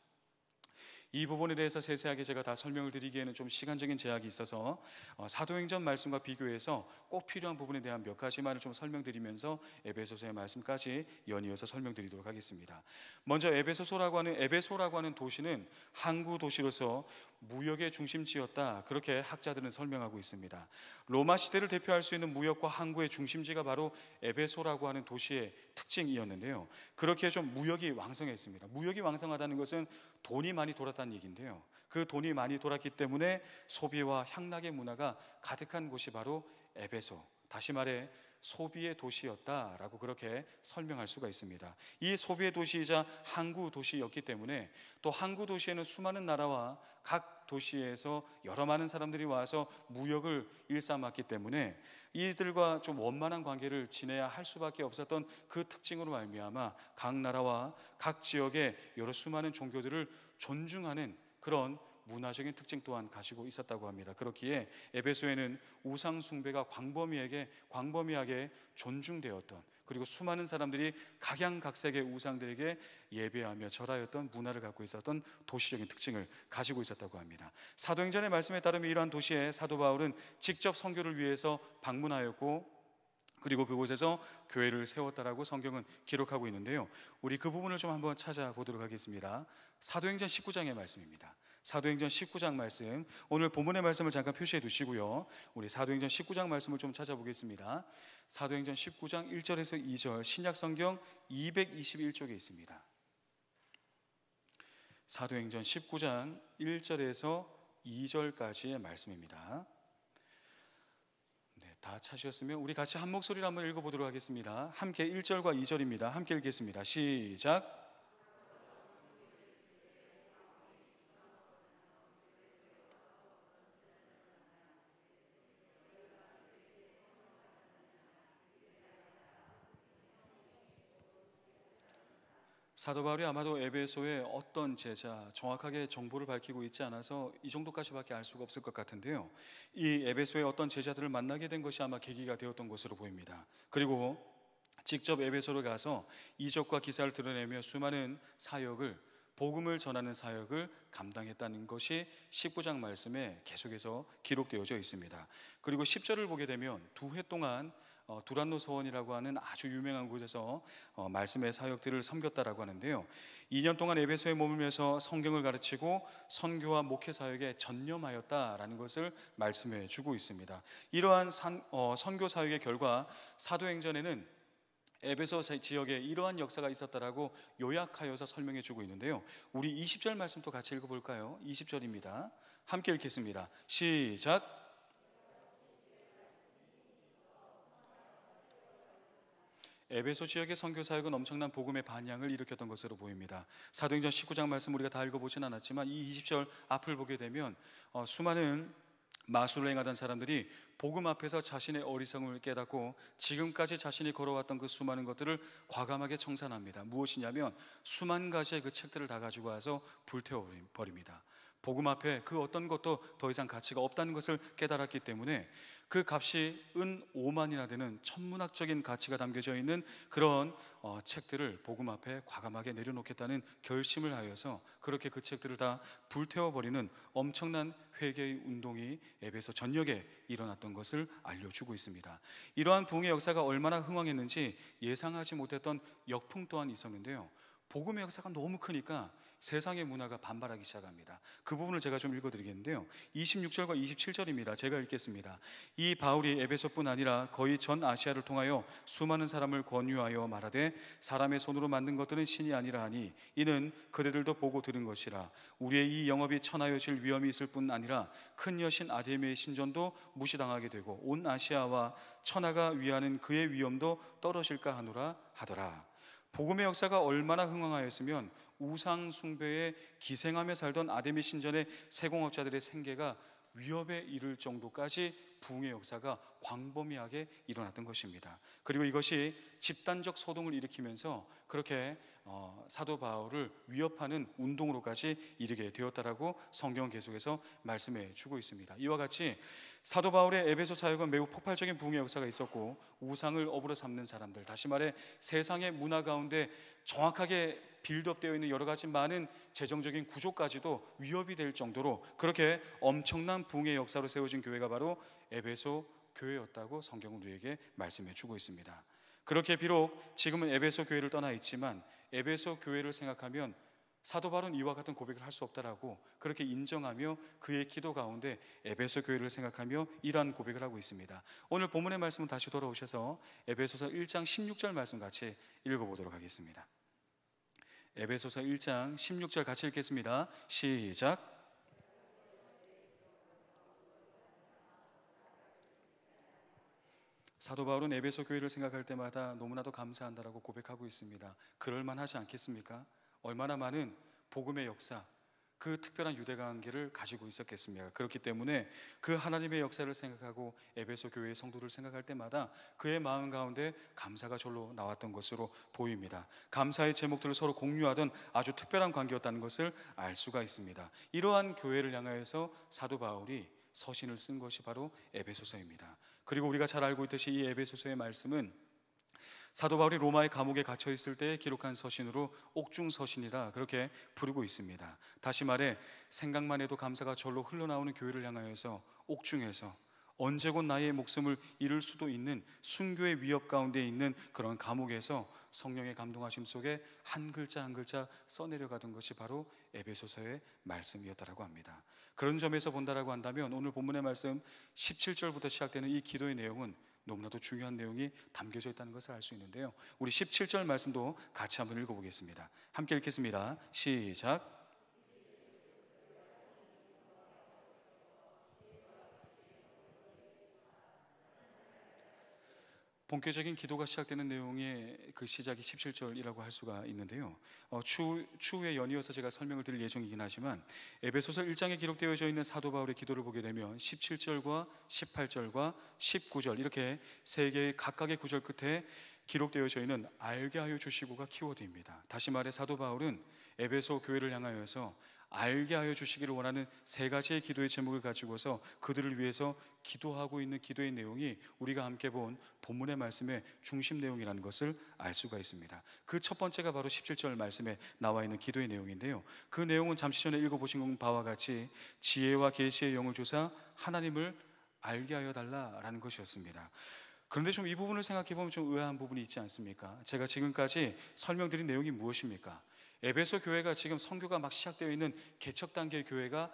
이 부분에 대해서 세세하게 제가 다 설명을 드리기에는 좀 시간적인 제약이 있어서 사도행전 말씀과 비교해서 꼭 필요한 부분에 대한 몇 가지만을 좀 설명드리면서 에베소서의 말씀까지 연이어서 설명드리도록 하겠습니다. 먼저 에베소라고 하는 도시는 항구 도시로서 무역의 중심지였다, 그렇게 학자들은 설명하고 있습니다. 로마 시대를 대표할 수 있는 무역과 항구의 중심지가 바로 에베소라고 하는 도시의 특징이었는데요. 그렇게 좀 무역이 왕성했습니다. 무역이 왕성하다는 것은 돈이 많이 돌았다는 얘기인데요, 그 돈이 많이 돌았기 때문에 소비와 향락의 문화가 가득한 곳이 바로 에베소, 다시 말해 소비의 도시였다라고 그렇게 설명할 수가 있습니다. 이 소비의 도시이자 항구 도시였기 때문에, 또 항구 도시에는 수많은 나라와 각 도시에서 여러 많은 사람들이 와서 무역을 일삼았기 때문에 이들과 좀 원만한 관계를 지내야 할 수밖에 없었던 그 특징으로 말미암아 각 나라와 각 지역의 여러 수많은 종교들을 존중하는 그런 문화적인 특징 또한 가지고 있었다고 합니다. 그렇기에 에베소에는 우상 숭배가 광범위하게 존중되었던, 그리고 수많은 사람들이 각양각색의 우상들에게 예배하며 절하였던 문화를 갖고 있었던 도시적인 특징을 가지고 있었다고 합니다. 사도행전의 말씀에 따르면 이러한 도시에 사도 바울은 직접 선교를 위해서 방문하였고, 그리고 그곳에서 교회를 세웠다라고 성경은 기록하고 있는데요, 우리 그 부분을 좀 한번 찾아보도록 하겠습니다. 사도행전 19장의 말씀입니다. 사도행전 19장 말씀, 오늘 본문의 말씀을 잠깐 표시해 두시고요, 우리 사도행전 19장 말씀을 좀 찾아보겠습니다. 사도행전 19장 1절에서 2절, 신약성경 221쪽에 있습니다. 사도행전 19장 1절에서 2절까지의 말씀입니다. 네, 다 찾으셨으면 우리 같이 한 목소리로 한번 읽어보도록 하겠습니다. 함께 1절과 2절입니다. 함께 읽겠습니다. 시작. 사도 바울이 아마도 에베소의 어떤 제자, 정확하게 정보를 밝히고 있지 않아서 이 정도까지밖에 알 수가 없을 것 같은데요. 이 에베소의 어떤 제자들을 만나게 된 것이 아마 계기가 되었던 것으로 보입니다. 그리고 직접 에베소를 가서 이적과 기사를 드러내며 수많은 사역을, 복음을 전하는 사역을 감당했다는 것이 19장 말씀에 계속해서 기록되어져 있습니다. 그리고 10절을 보게 되면 2해 동안 두란노 서원이라고 하는 아주 유명한 곳에서 말씀의 사역들을 섬겼다라고 하는데요. 2년 동안 에베소에 머물면서 성경을 가르치고 선교와 목회 사역에 전념하였다라는 것을 말씀해 주고 있습니다. 이러한 선교 사역의 결과 사도행전에는 에베소 지역에 이러한 역사가 있었다라고 요약하여서 설명해 주고 있는데요. 우리 20절 말씀도 같이 읽어볼까요? 20절입니다. 함께 읽겠습니다. 시작. 에베소 지역의 선교 사역은 엄청난 복음의 반향을 일으켰던 것으로 보입니다. 사도행전 19장 말씀 우리가 다 읽어보진 않았지만 이 20절 앞을 보게 되면 수많은 마술을 행하던 사람들이 복음 앞에서 자신의 어리석음을 깨닫고 지금까지 자신이 걸어왔던 그 수많은 것들을 과감하게 청산합니다. 무엇이냐면 수만 가지의 그 책들을 다 가지고 와서 불태워버립니다. 복음 앞에 그 어떤 것도 더 이상 가치가 없다는 것을 깨달았기 때문에 그 값이 은 5만이나 되는 천문학적인 가치가 담겨져 있는 그런 책들을 복음 앞에 과감하게 내려놓겠다는 결심을 하여서 그렇게 그 책들을 다 불태워버리는 엄청난 회개의 운동이 에베소 전역에 일어났던 것을 알려주고 있습니다. 이러한 부흥의 역사가 얼마나 흥왕했는지 예상하지 못했던 역풍 또한 있었는데요. 복음의 역사가 너무 크니까 세상의 문화가 반발하기 시작합니다. 그 부분을 제가 좀 읽어드리겠는데요. 26절과 27절입니다. 제가 읽겠습니다. 이 바울이 에베소뿐 아니라 거의 전 아시아를 통하여 수많은 사람을 권유하여 말하되 사람의 손으로 만든 것들은 신이 아니라 하니 이는 그대들도 보고 들은 것이라. 우리의 이 영업이 천하여질 위험이 있을 뿐 아니라 큰 여신 아데미의 신전도 무시당하게 되고 온 아시아와 천하가 위하는 그의 위엄도 떨어질까 하노라 하더라. 복음의 역사가 얼마나 흥왕하였으면 우상 숭배에 기생하며 살던 아데미 신전의 세공업자들의 생계가 위협에 이를 정도까지 부흥의 역사가 광범위하게 일어났던 것입니다. 그리고 이것이 집단적 소동을 일으키면서 그렇게 사도 바울을 위협하는 운동으로까지 이르게 되었다라고 성경은 계속해서 말씀해 주고 있습니다. 이와 같이 사도 바울의 에베소 사역은 매우 폭발적인 부흥의 역사가 있었고 우상을 업으로 삼는 사람들, 다시 말해 세상의 문화 가운데 정확하게 빌드업되어 있는 여러 가지 많은 재정적인 구조까지도 위협이 될 정도로 그렇게 엄청난 부흥의 역사로 세워진 교회가 바로 에베소 교회였다고 성경은 우리에게 말씀해 주고 있습니다. 그렇게 비록 지금은 에베소 교회를 떠나 있지만 에베소 교회를 생각하면 사도 바울은 이와 같은 고백을 할 수 없다라고 그렇게 인정하며 그의 기도 가운데 에베소 교회를 생각하며 이러한 고백을 하고 있습니다. 오늘 본문의 말씀은 다시 돌아오셔서 에베소서 1장 16절 말씀 같이 읽어보도록 하겠습니다. 에베소서 1장 16절 같이 읽겠습니다. 시작. 사도 바울은 에베소 교회를 생각할 때마다 너무나도 감사한다라고 고백하고 있습니다. 그럴만하지 않겠습니까? 얼마나 많은 복음의 역사, 그 특별한 유대 관계를 가지고 있었겠습니까? 그렇기 때문에 그 하나님의 역사를 생각하고 에베소 교회의 성도를 생각할 때마다 그의 마음 가운데 감사가 절로 나왔던 것으로 보입니다. 감사의 제목들을 서로 공유하던 아주 특별한 관계였다는 것을 알 수가 있습니다. 이러한 교회를 향하여서 사도 바울이 서신을 쓴 것이 바로 에베소서입니다. 그리고 우리가 잘 알고 있듯이 이 에베소서의 말씀은 사도 바울이 로마의 감옥에 갇혀 있을 때 기록한 서신으로 옥중 서신이라 그렇게 부르고 있습니다. 다시 말해 생각만 해도 감사가 절로 흘러나오는 교회를 향하여서 옥중에서 언제 곧 나의 목숨을 잃을 수도 있는 순교의 위협 가운데 있는 그런 감옥에서 성령의 감동하심 속에 한 글자 한 글자 써내려가던 것이 바로 에베소서의 말씀이었다라고 합니다. 그런 점에서 본다라고 한다면 오늘 본문의 말씀 17절부터 시작되는 이 기도의 내용은 너무나도 중요한 내용이 담겨져 있다는 것을 알 수 있는데요. 우리 17절 말씀도 같이 한번 읽어보겠습니다. 함께 읽겠습니다. 시작. 본격적인 기도가 시작되는 내용의 그 시작이 17절이라고 할 수가 있는데요. 추후에 연이어서 제가 설명을 드릴 예정이긴 하지만 에베소서 1장에 기록되어져 있는 사도 바울의 기도를 보게 되면 17절과 18절과 19절 이렇게 세 개의 각각의 구절 끝에 기록되어져 있는 알게 하여 주시고가 키워드입니다. 다시 말해 사도 바울은 에베소 교회를 향하여서 알게 하여 주시기를 원하는 세 가지의 기도의 제목을 가지고서 그들을 위해서 기도하고 있는 기도의 내용이 우리가 함께 본 본문의 말씀의 중심 내용이라는 것을 알 수가 있습니다. 그 첫 번째가 바로 17절 말씀에 나와 있는 기도의 내용인데요, 그 내용은 잠시 전에 읽어보신 바와 같이 지혜와 계시의 영을 주사 하나님을 알게 하여 달라라는 것이었습니다. 그런데 좀 이 부분을 생각해 보면 좀 의아한 부분이 있지 않습니까? 제가 지금까지 설명드린 내용이 무엇입니까? 에베소 교회가 지금 선교가 막 시작되어 있는 개척 단계의 교회가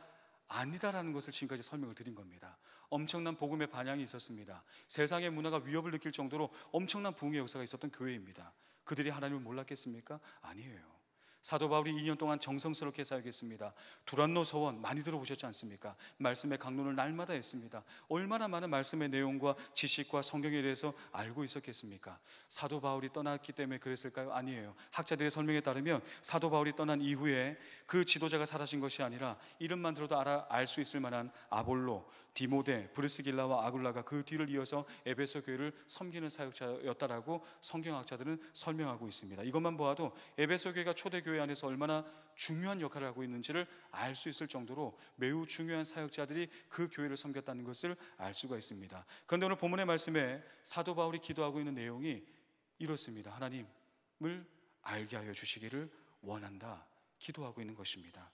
아니다라는 것을 지금까지 설명을 드린 겁니다. 엄청난 복음의 반향이 있었습니다. 세상의 문화가 위협을 느낄 정도로 엄청난 부흥의 역사가 있었던 교회입니다. 그들이 하나님을 몰랐겠습니까? 아니에요. 사도 바울이 2년 동안 정성스럽게 사역했습니다. 두란노 서원 많이 들어보셨지 않습니까? 말씀의 강론을 날마다 했습니다. 얼마나 많은 말씀의 내용과 지식과 성경에 대해서 알고 있었겠습니까? 사도 바울이 떠났기 때문에 그랬을까요? 아니에요. 학자들의 설명에 따르면 사도 바울이 떠난 이후에 그 지도자가 사라진 것이 아니라 이름만 들어도 알 수 있을 만한 아볼로, 디모데, 브리스길라와 아굴라가 그 뒤를 이어서 에베소 교회를 섬기는 사역자였다라고 성경학자들은 설명하고 있습니다. 이것만 보아도 에베소 교회가 초대교회 안에서 얼마나 중요한 역할을 하고 있는지를 알 수 있을 정도로 매우 중요한 사역자들이 그 교회를 섬겼다는 것을 알 수가 있습니다. 그런데 오늘 본문의 말씀에 사도 바울이 기도하고 있는 내용이 이렇습니다. 하나님을 알게 하여 주시기를 원한다, 기도하고 있는 것입니다.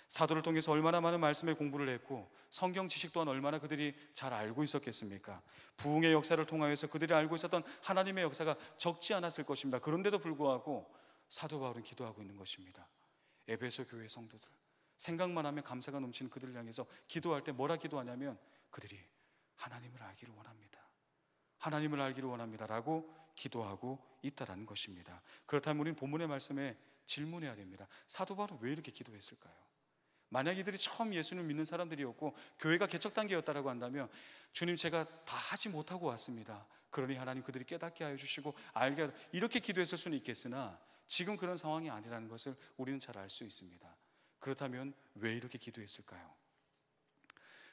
사도를 통해서 얼마나 많은 말씀의 공부를 했고 성경 지식 또한 얼마나 그들이 잘 알고 있었겠습니까? 부흥의 역사를 통하여서 그들이 알고 있었던 하나님의 역사가 적지 않았을 것입니다. 그런데도 불구하고 사도 바울은 기도하고 있는 것입니다. 에베소 교회 성도들, 생각만 하면 감사가 넘치는 그들을 향해서 기도할 때 뭐라 기도하냐면 그들이 하나님을 알기를 원합니다, 하나님을 알기를 원합니다 라고 기도하고 있다라는 것입니다. 그렇다면 우리는 본문의 말씀에 질문해야 됩니다. 사도 바울은 왜 이렇게 기도했을까요? 만약 이들이 처음 예수님을 믿는 사람들이었고 교회가 개척 단계였다라고 한다면 주님, 제가 다 하지 못하고 왔습니다. 그러니 하나님 그들이 깨닫게 하여 주시고 알게 하여, 이렇게 기도했을 수는 있겠으나 지금 그런 상황이 아니라는 것을 우리는 잘 알 수 있습니다. 그렇다면 왜 이렇게 기도했을까요?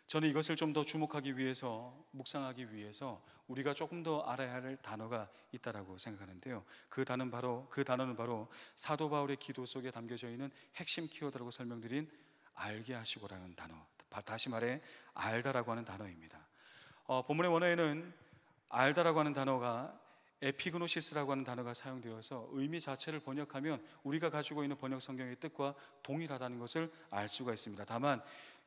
저는 이것을 좀 더 주목하기 위해서, 묵상하기 위해서 우리가 조금 더 알아야 할 단어가 있다라고 생각하는데요, 그 단어는 바로 사도 바울의 기도 속에 담겨져 있는 핵심 키워드라고 설명드린 알게 하시고라는 단어, 다시 말해 알다라고 하는 단어입니다. 본문의 원어에는 알다라고 하는 단어가 에피그노시스라고 하는 단어가 사용되어서 의미 자체를 번역하면 우리가 가지고 있는 번역 성경의 뜻과 동일하다는 것을 알 수가 있습니다. 다만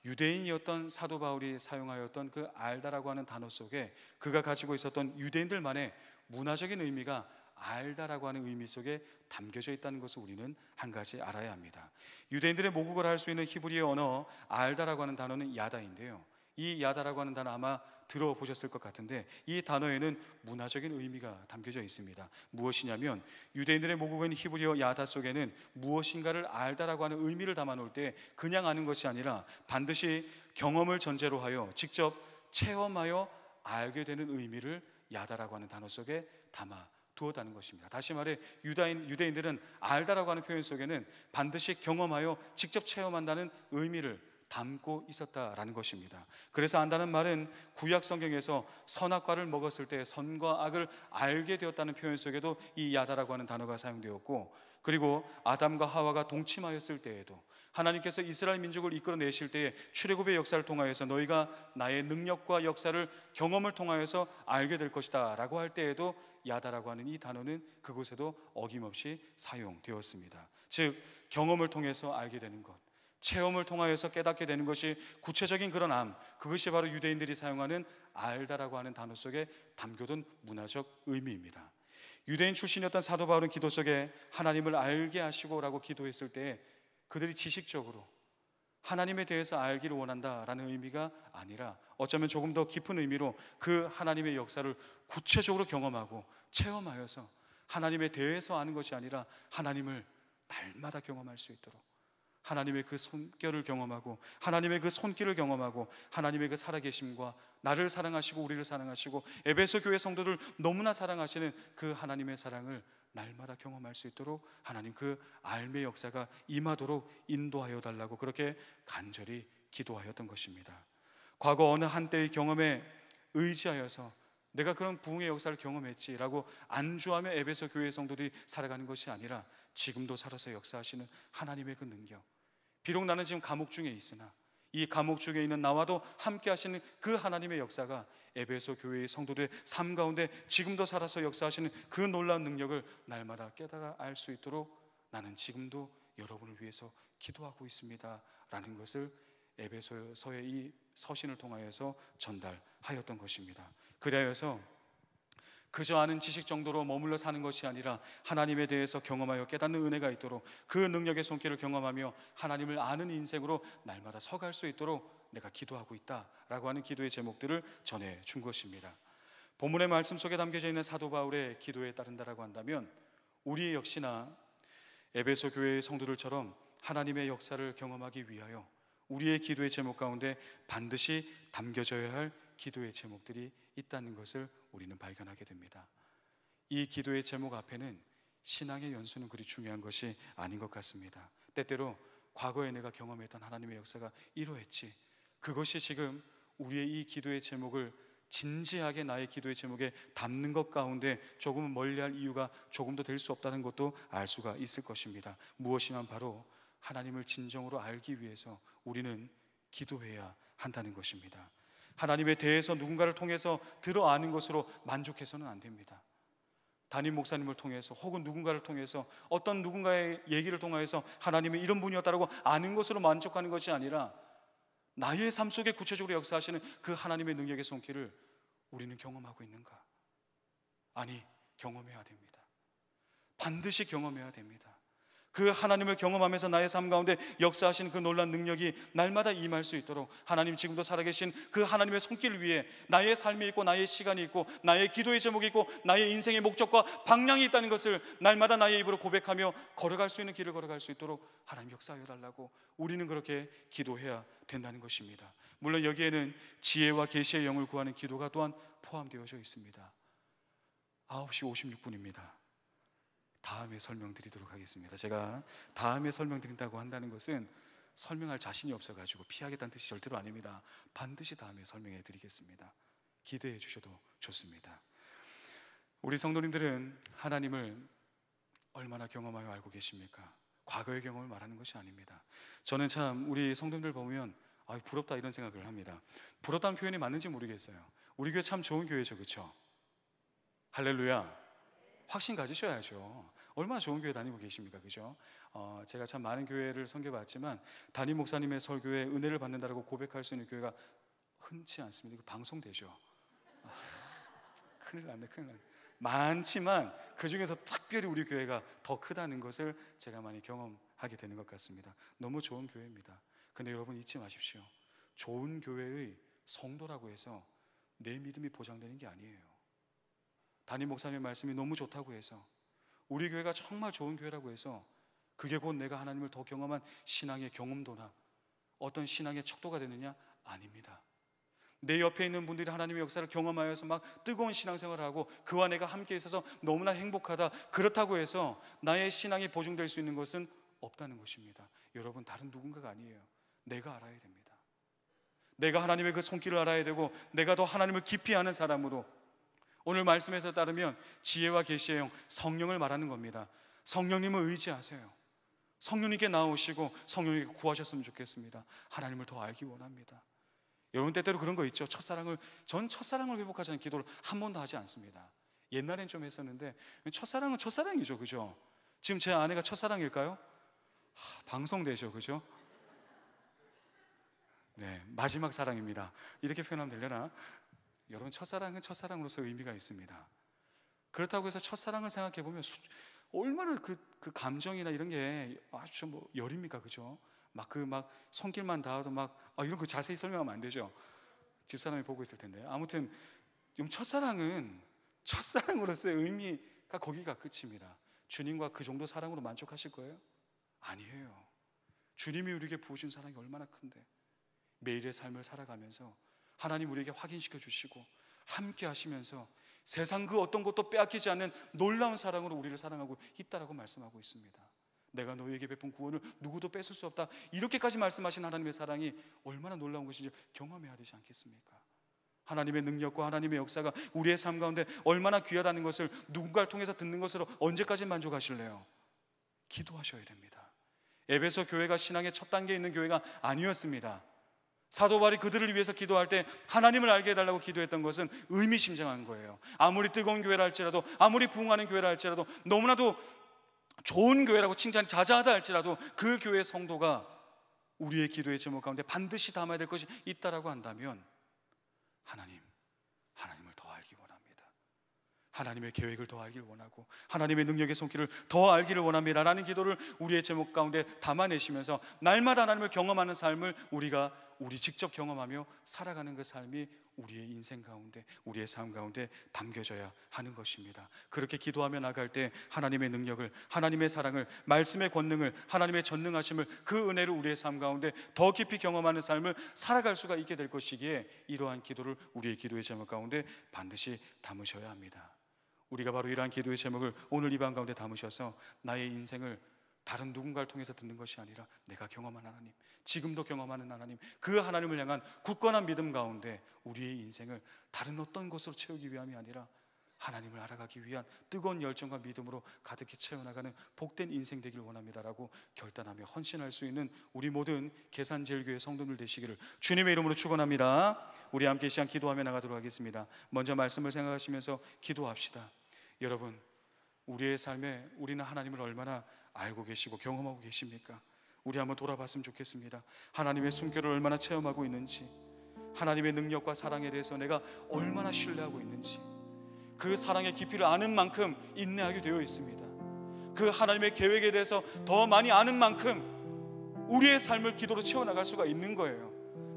유대인이었던 사도 바울이 사용하였던 그 알다라고 하는 단어 속에 그가 가지고 있었던 유대인들만의 문화적인 의미가 알다라고 하는 의미 속에 담겨져 있다는 것을 우리는 한 가지 알아야 합니다. 유대인들의 모국어를 할 수 있는 히브리어 언어 알다라고 하는 단어는 야다인데요, 이 야다라고 하는 단어 아마 들어보셨을 것 같은데 이 단어에는 문화적인 의미가 담겨져 있습니다. 무엇이냐면 유대인들의 모국어인 히브리어 야다 속에는 무엇인가를 알다라고 하는 의미를 담아놓을 때 그냥 아는 것이 아니라 반드시 경험을 전제로 하여 직접 체험하여 알게 되는 의미를 야다라고 하는 단어 속에 담아 두었다는 것입니다. 다시 말해 유대인들은 알다라고 하는 표현 속에는 반드시 경험하여 직접 체험한다는 의미를 담고 있었다라는 것입니다. 그래서 안다는 말은 구약 성경에서 선악과를 먹었을 때 선과 악을 알게 되었다는 표현 속에도 이 야다라고 하는 단어가 사용되었고, 그리고 아담과 하와가 동침하였을 때에도 하나님께서 이스라엘 민족을 이끌어내실 때에 출애굽의 역사를 통하여서 너희가 나의 능력과 역사를 경험을 통하여서 알게 될 것이다 라고 할 때에도 야다라고 하는 이 단어는 그곳에도 어김없이 사용되었습니다. 즉 경험을 통해서 알게 되는 것, 체험을 통하여서 깨닫게 되는 것이 구체적인 그런 암, 그것이 바로 유대인들이 사용하는 알다라고 하는 단어 속에 담겨둔 문화적 의미입니다. 유대인 출신이었던 사도 바울은 기도 속에 하나님을 알게 하시고라고 기도했을 때 그들이 지식적으로 하나님에 대해서 알기를 원한다라는 의미가 아니라 어쩌면 조금 더 깊은 의미로 그 하나님의 역사를 구체적으로 경험하고 체험하여서 하나님에 대해서 아는 것이 아니라 하나님을 날마다 경험할 수 있도록 하나님의 그 손결을 경험하고 하나님의 그 손길을 경험하고 하나님의 그 살아계심과 나를 사랑하시고 우리를 사랑하시고 에베소 교회 성도들 너무나 사랑하시는 그 하나님의 사랑을 날마다 경험할 수 있도록 하나님 그 알매의 역사가 임하도록 인도하여 달라고 그렇게 간절히 기도하였던 것입니다. 과거 어느 한때의 경험에 의지하여서 내가 그런 부흥의 역사를 경험했지라고 안주하며 에베소 교회 성도들이 살아가는 것이 아니라 지금도 살아서 역사하시는 하나님의 그 능력, 비록 나는 지금 감옥 중에 있으나 이 감옥 중에 있는 나와도 함께 하시는 그 하나님의 역사가 에베소 교회의 성도들의 삶 가운데 지금도 살아서 역사하시는 그 놀라운 능력을 날마다 깨달아 알 수 있도록 나는 지금도 여러분을 위해서 기도하고 있습니다 라는 것을 에베소서의 이 서신을 통하여서 전달하였던 것입니다. 그래서 그저 아는 지식 정도로 머물러 사는 것이 아니라 하나님에 대해서 경험하여 깨닫는 은혜가 있도록 그 능력의 손길을 경험하며 하나님을 아는 인생으로 날마다 서갈 수 있도록 내가 기도하고 있다라고 하는 기도의 제목들을 전해준 것입니다. 본문의 말씀 속에 담겨져 있는 사도 바울의 기도에 따른다라고 한다면 우리 역시나 에베소 교회의 성도들처럼 하나님의 역사를 경험하기 위하여 우리의 기도의 제목 가운데 반드시 담겨져야 할 기도의 제목들이 있다는 것을 우리는 발견하게 됩니다. 이 기도의 제목 앞에는 신앙의 연수는 그리 중요한 것이 아닌 것 같습니다. 때때로 과거에 내가 경험했던 하나님의 역사가 이러했지, 그것이 지금 우리의 이 기도의 제목을 진지하게 나의 기도의 제목에 담는 것 가운데 조금은 멀리할 이유가 조금도 될 수 없다는 것도 알 수가 있을 것입니다. 무엇이면 바로 하나님을 진정으로 알기 위해서 우리는 기도해야 한다는 것입니다. 하나님에 대해서 누군가를 통해서 들어 아는 것으로 만족해서는 안 됩니다. 담임 목사님을 통해서 혹은 누군가를 통해서 어떤 누군가의 얘기를 통해서 하나님이 이런 분이었다고 아는 것으로 만족하는 것이 아니라 나의 삶 속에 구체적으로 역사하시는 그 하나님의 능력의 손길을 우리는 경험하고 있는가? 아니, 경험해야 됩니다. 반드시 경험해야 됩니다. 그 하나님을 경험하면서 나의 삶 가운데 역사하시는 그 놀라운 능력이 날마다 임할 수 있도록 하나님 지금도 살아계신 그 하나님의 손길 위에 나의 삶이 있고 나의 시간이 있고 나의 기도의 제목이 있고 나의 인생의 목적과 방향이 있다는 것을 날마다 나의 입으로 고백하며 걸어갈 수 있는 길을 걸어갈 수 있도록 하나님 역사하여 달라고 우리는 그렇게 기도해야 된다는 것입니다. 물론 여기에는 지혜와 계시의 영을 구하는 기도가 또한 포함되어져 있습니다. 9시 56분입니다. 다음에 설명드리도록 하겠습니다. 제가 다음에 설명드린다고 한다는 것은 설명할 자신이 없어가지고 피하겠다는 뜻이 절대로 아닙니다. 반드시 다음에 설명해 드리겠습니다. 기대해 주셔도 좋습니다. 우리 성도님들은 하나님을 얼마나 경험하여 알고 계십니까? 과거의 경험을 말하는 것이 아닙니다. 저는 참 우리 성도님들 보면 부럽다 이런 생각을 합니다. 부럽다는 표현이 맞는지 모르겠어요. 우리 교회 참 좋은 교회죠, 그렇죠? 할렐루야. 확신 가지셔야죠. 얼마나 좋은 교회 다니고 계십니까, 그죠? 제가 참 많은 교회를 섬겨봤지만 담임 목사님의 설교에 은혜를 받는다라고 고백할 수 있는 교회가 흔치 않습니다. 이거 방송되죠? 큰일 났네. 많지만 그 중에서 특별히 우리 교회가 더 크다는 것을 제가 많이 경험하게 되는 것 같습니다. 너무 좋은 교회입니다. 근데 여러분 잊지 마십시오. 좋은 교회의 성도라고 해서 내 믿음이 보장되는 게 아니에요. 담임 목사님의 말씀이 너무 좋다고 해서 우리 교회가 정말 좋은 교회라고 해서 그게 곧 내가 하나님을 더 경험한 신앙의 경험도나 어떤 신앙의 척도가 되느냐? 아닙니다. 내 옆에 있는 분들이 하나님의 역사를 경험하여서 막 뜨거운 신앙생활을 하고 그와 내가 함께 있어서 너무나 행복하다, 그렇다고 해서 나의 신앙이 보증될 수 있는 것은 없다는 것입니다. 여러분, 다른 누군가가 아니에요. 내가 알아야 됩니다. 내가 하나님의 그 손길을 알아야 되고 내가 더 하나님을 깊이 아는 사람으로, 오늘 말씀에서 따르면 지혜와 계시의 영, 성령을 말하는 겁니다. 성령님을 의지하세요. 성령님께 나오시고 성령님께 구하셨으면 좋겠습니다. 하나님을 더 알기 원합니다. 여러분, 때때로 그런 거 있죠. 전 첫사랑을 회복하자는 기도를 한 번도 하지 않습니다. 옛날엔 좀 했었는데 첫사랑은 첫사랑이죠, 그죠? 지금 제 아내가 첫사랑일까요? 방송되죠, 그죠? 네, 마지막 사랑입니다. 이렇게 표현하면 되려나? 여러분, 첫사랑은 첫사랑으로서 의미가 있습니다. 그렇다고 해서 첫사랑을 생각해 보면 얼마나 그 감정이나 이런 게 아주 뭐 열입니까, 그죠? 막 손길만 닿아도 이런 거 자세히 설명하면 안 되죠. 집사람이 보고 있을 텐데. 아무튼 첫사랑은 첫사랑으로서의 의미가 거기가 끝입니다. 주님과 그 정도 사랑으로 만족하실 거예요? 아니에요. 주님이 우리에게 부으신 사랑이 얼마나 큰데 매일의 삶을 살아가면서 하나님 우리에게 확인시켜 주시고 함께 하시면서 세상 그 어떤 것도 빼앗기지 않는 놀라운 사랑으로 우리를 사랑하고 있다라고 말씀하고 있습니다. 내가 너희에게 베푼 구원을 누구도 뺏을 수 없다, 이렇게까지 말씀하신 하나님의 사랑이 얼마나 놀라운 것인지 경험해야 되지 않겠습니까? 하나님의 능력과 하나님의 역사가 우리의 삶 가운데 얼마나 귀하다는 것을 누군가를 통해서 듣는 것으로 언제까지 만족하실래요? 기도하셔야 됩니다. 에베소 교회가 신앙의 첫 단계에 있는 교회가 아니었습니다. 사도 바울이 그들을 위해서 기도할 때 하나님을 알게 해달라고 기도했던 것은 의미심장한 거예요. 아무리 뜨거운 교회라 할지라도, 아무리 부흥하는 교회라 할지라도, 너무나도 좋은 교회라고 칭찬이 자자하다 할지라도 그 교회의 성도가 우리의 기도의 제목 가운데 반드시 담아야 될 것이 있다라고 한다면 하나님을 더 알기 원합니다. 하나님의 계획을 더 알기를 원하고 하나님의 능력의 손길을 더 알기를 원합니다 라는 기도를 우리의 제목 가운데 담아내시면서 날마다 하나님을 경험하는 삶을 우리 직접 경험하며 살아가는 그 삶이 우리의 인생 가운데, 우리의 삶 가운데 담겨져야 하는 것입니다. 그렇게 기도하며 나갈 때 하나님의 능력을, 하나님의 사랑을, 말씀의 권능을, 하나님의 전능하심을, 그 은혜를 우리의 삶 가운데 더 깊이 경험하는 삶을 살아갈 수가 있게 될 것이기에 이러한 기도를 우리의 기도의 제목 가운데 반드시 담으셔야 합니다. 우리가 바로 이러한 기도의 제목을 오늘 이 밤 가운데 담으셔서 나의 인생을 다른 누군가를 통해서 듣는 것이 아니라 내가 경험한 하나님, 지금도 경험하는 하나님, 그 하나님을 향한 굳건한 믿음 가운데 우리의 인생을 다른 어떤 것으로 채우기 위함이 아니라 하나님을 알아가기 위한 뜨거운 열정과 믿음으로 가득히 채워나가는 복된 인생 되길 원합니다라고 결단하며 헌신할 수 있는 우리 모든 계산제일교회 성도들 되시기를 주님의 이름으로 축원합니다. 우리 함께 이 시간 기도하며 나가도록 하겠습니다. 먼저 말씀을 생각하시면서 기도합시다. 여러분, 우리의 삶에 우리는 하나님을 얼마나 알고 계시고 경험하고 계십니까? 우리 한번 돌아봤으면 좋겠습니다. 하나님의 숨결을 얼마나 체험하고 있는지, 하나님의 능력과 사랑에 대해서 내가 얼마나 신뢰하고 있는지, 그 사랑의 깊이를 아는 만큼 인내하게 되어 있습니다. 그 하나님의 계획에 대해서 더 많이 아는 만큼 우리의 삶을 기도로 채워나갈 수가 있는 거예요.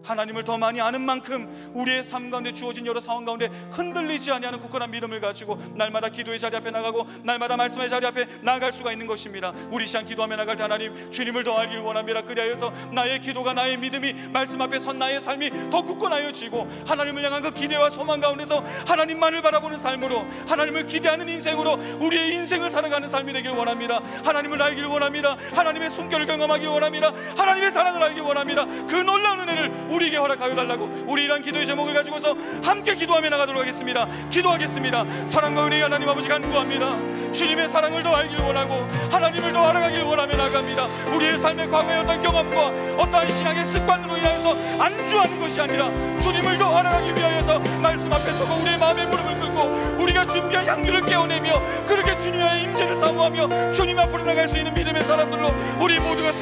하나님을 더 많이 아는 만큼 우리의 삶 가운데 주어진 여러 상황 가운데 흔들리지 아니하는 굳건한 믿음을 가지고 날마다 기도의 자리 앞에 나가고 날마다 말씀의 자리 앞에 나아갈 수가 있는 것입니다. 우리 시간 기도하며 나갈 때 하나님, 주님을 더 알기를 원합니다. 그리하여서 나의 기도가, 나의 믿음이, 말씀 앞에 선 나의 삶이 더 굳건하여지고 하나님을 향한 그 기대와 소망 가운데서 하나님만을 바라보는 삶으로, 하나님을 기대하는 인생으로 우리의 인생을 살아가는 삶이 되기를 원합니다. 하나님을 알기를 원합니다. 하나님의 숨결을 경험하기를 원합니다. 하나님의 사랑을 알기를 원합니다. 그 놀라운 은혜를 우리에게 허락하여 달라고 우리 이러한 기도의 제목을 가지고서 함께 기도하며 나가도록 하겠습니다. 기도하겠습니다. 사랑과 은혜의 하나님 아버지 간구합니다. 주님의 사랑을 더 알기를 원하고 하나님을 더 알아가기를 원하며 나갑니다. 우리의 삶의 과거의 어떤 경험과 어떠한 신앙의 습관으로 인하여서 안주하는 것이 아니라 주님을 더 알아가기 위하여서 말씀 앞에 서고 우리의 마음의 무릎을 꿇고 우리가 준비한 향유를 깨어내며 그렇게 주님의 임재를 사모하며 주님 앞으로 나갈 수 있는 믿음의 사람들로 우리 모두가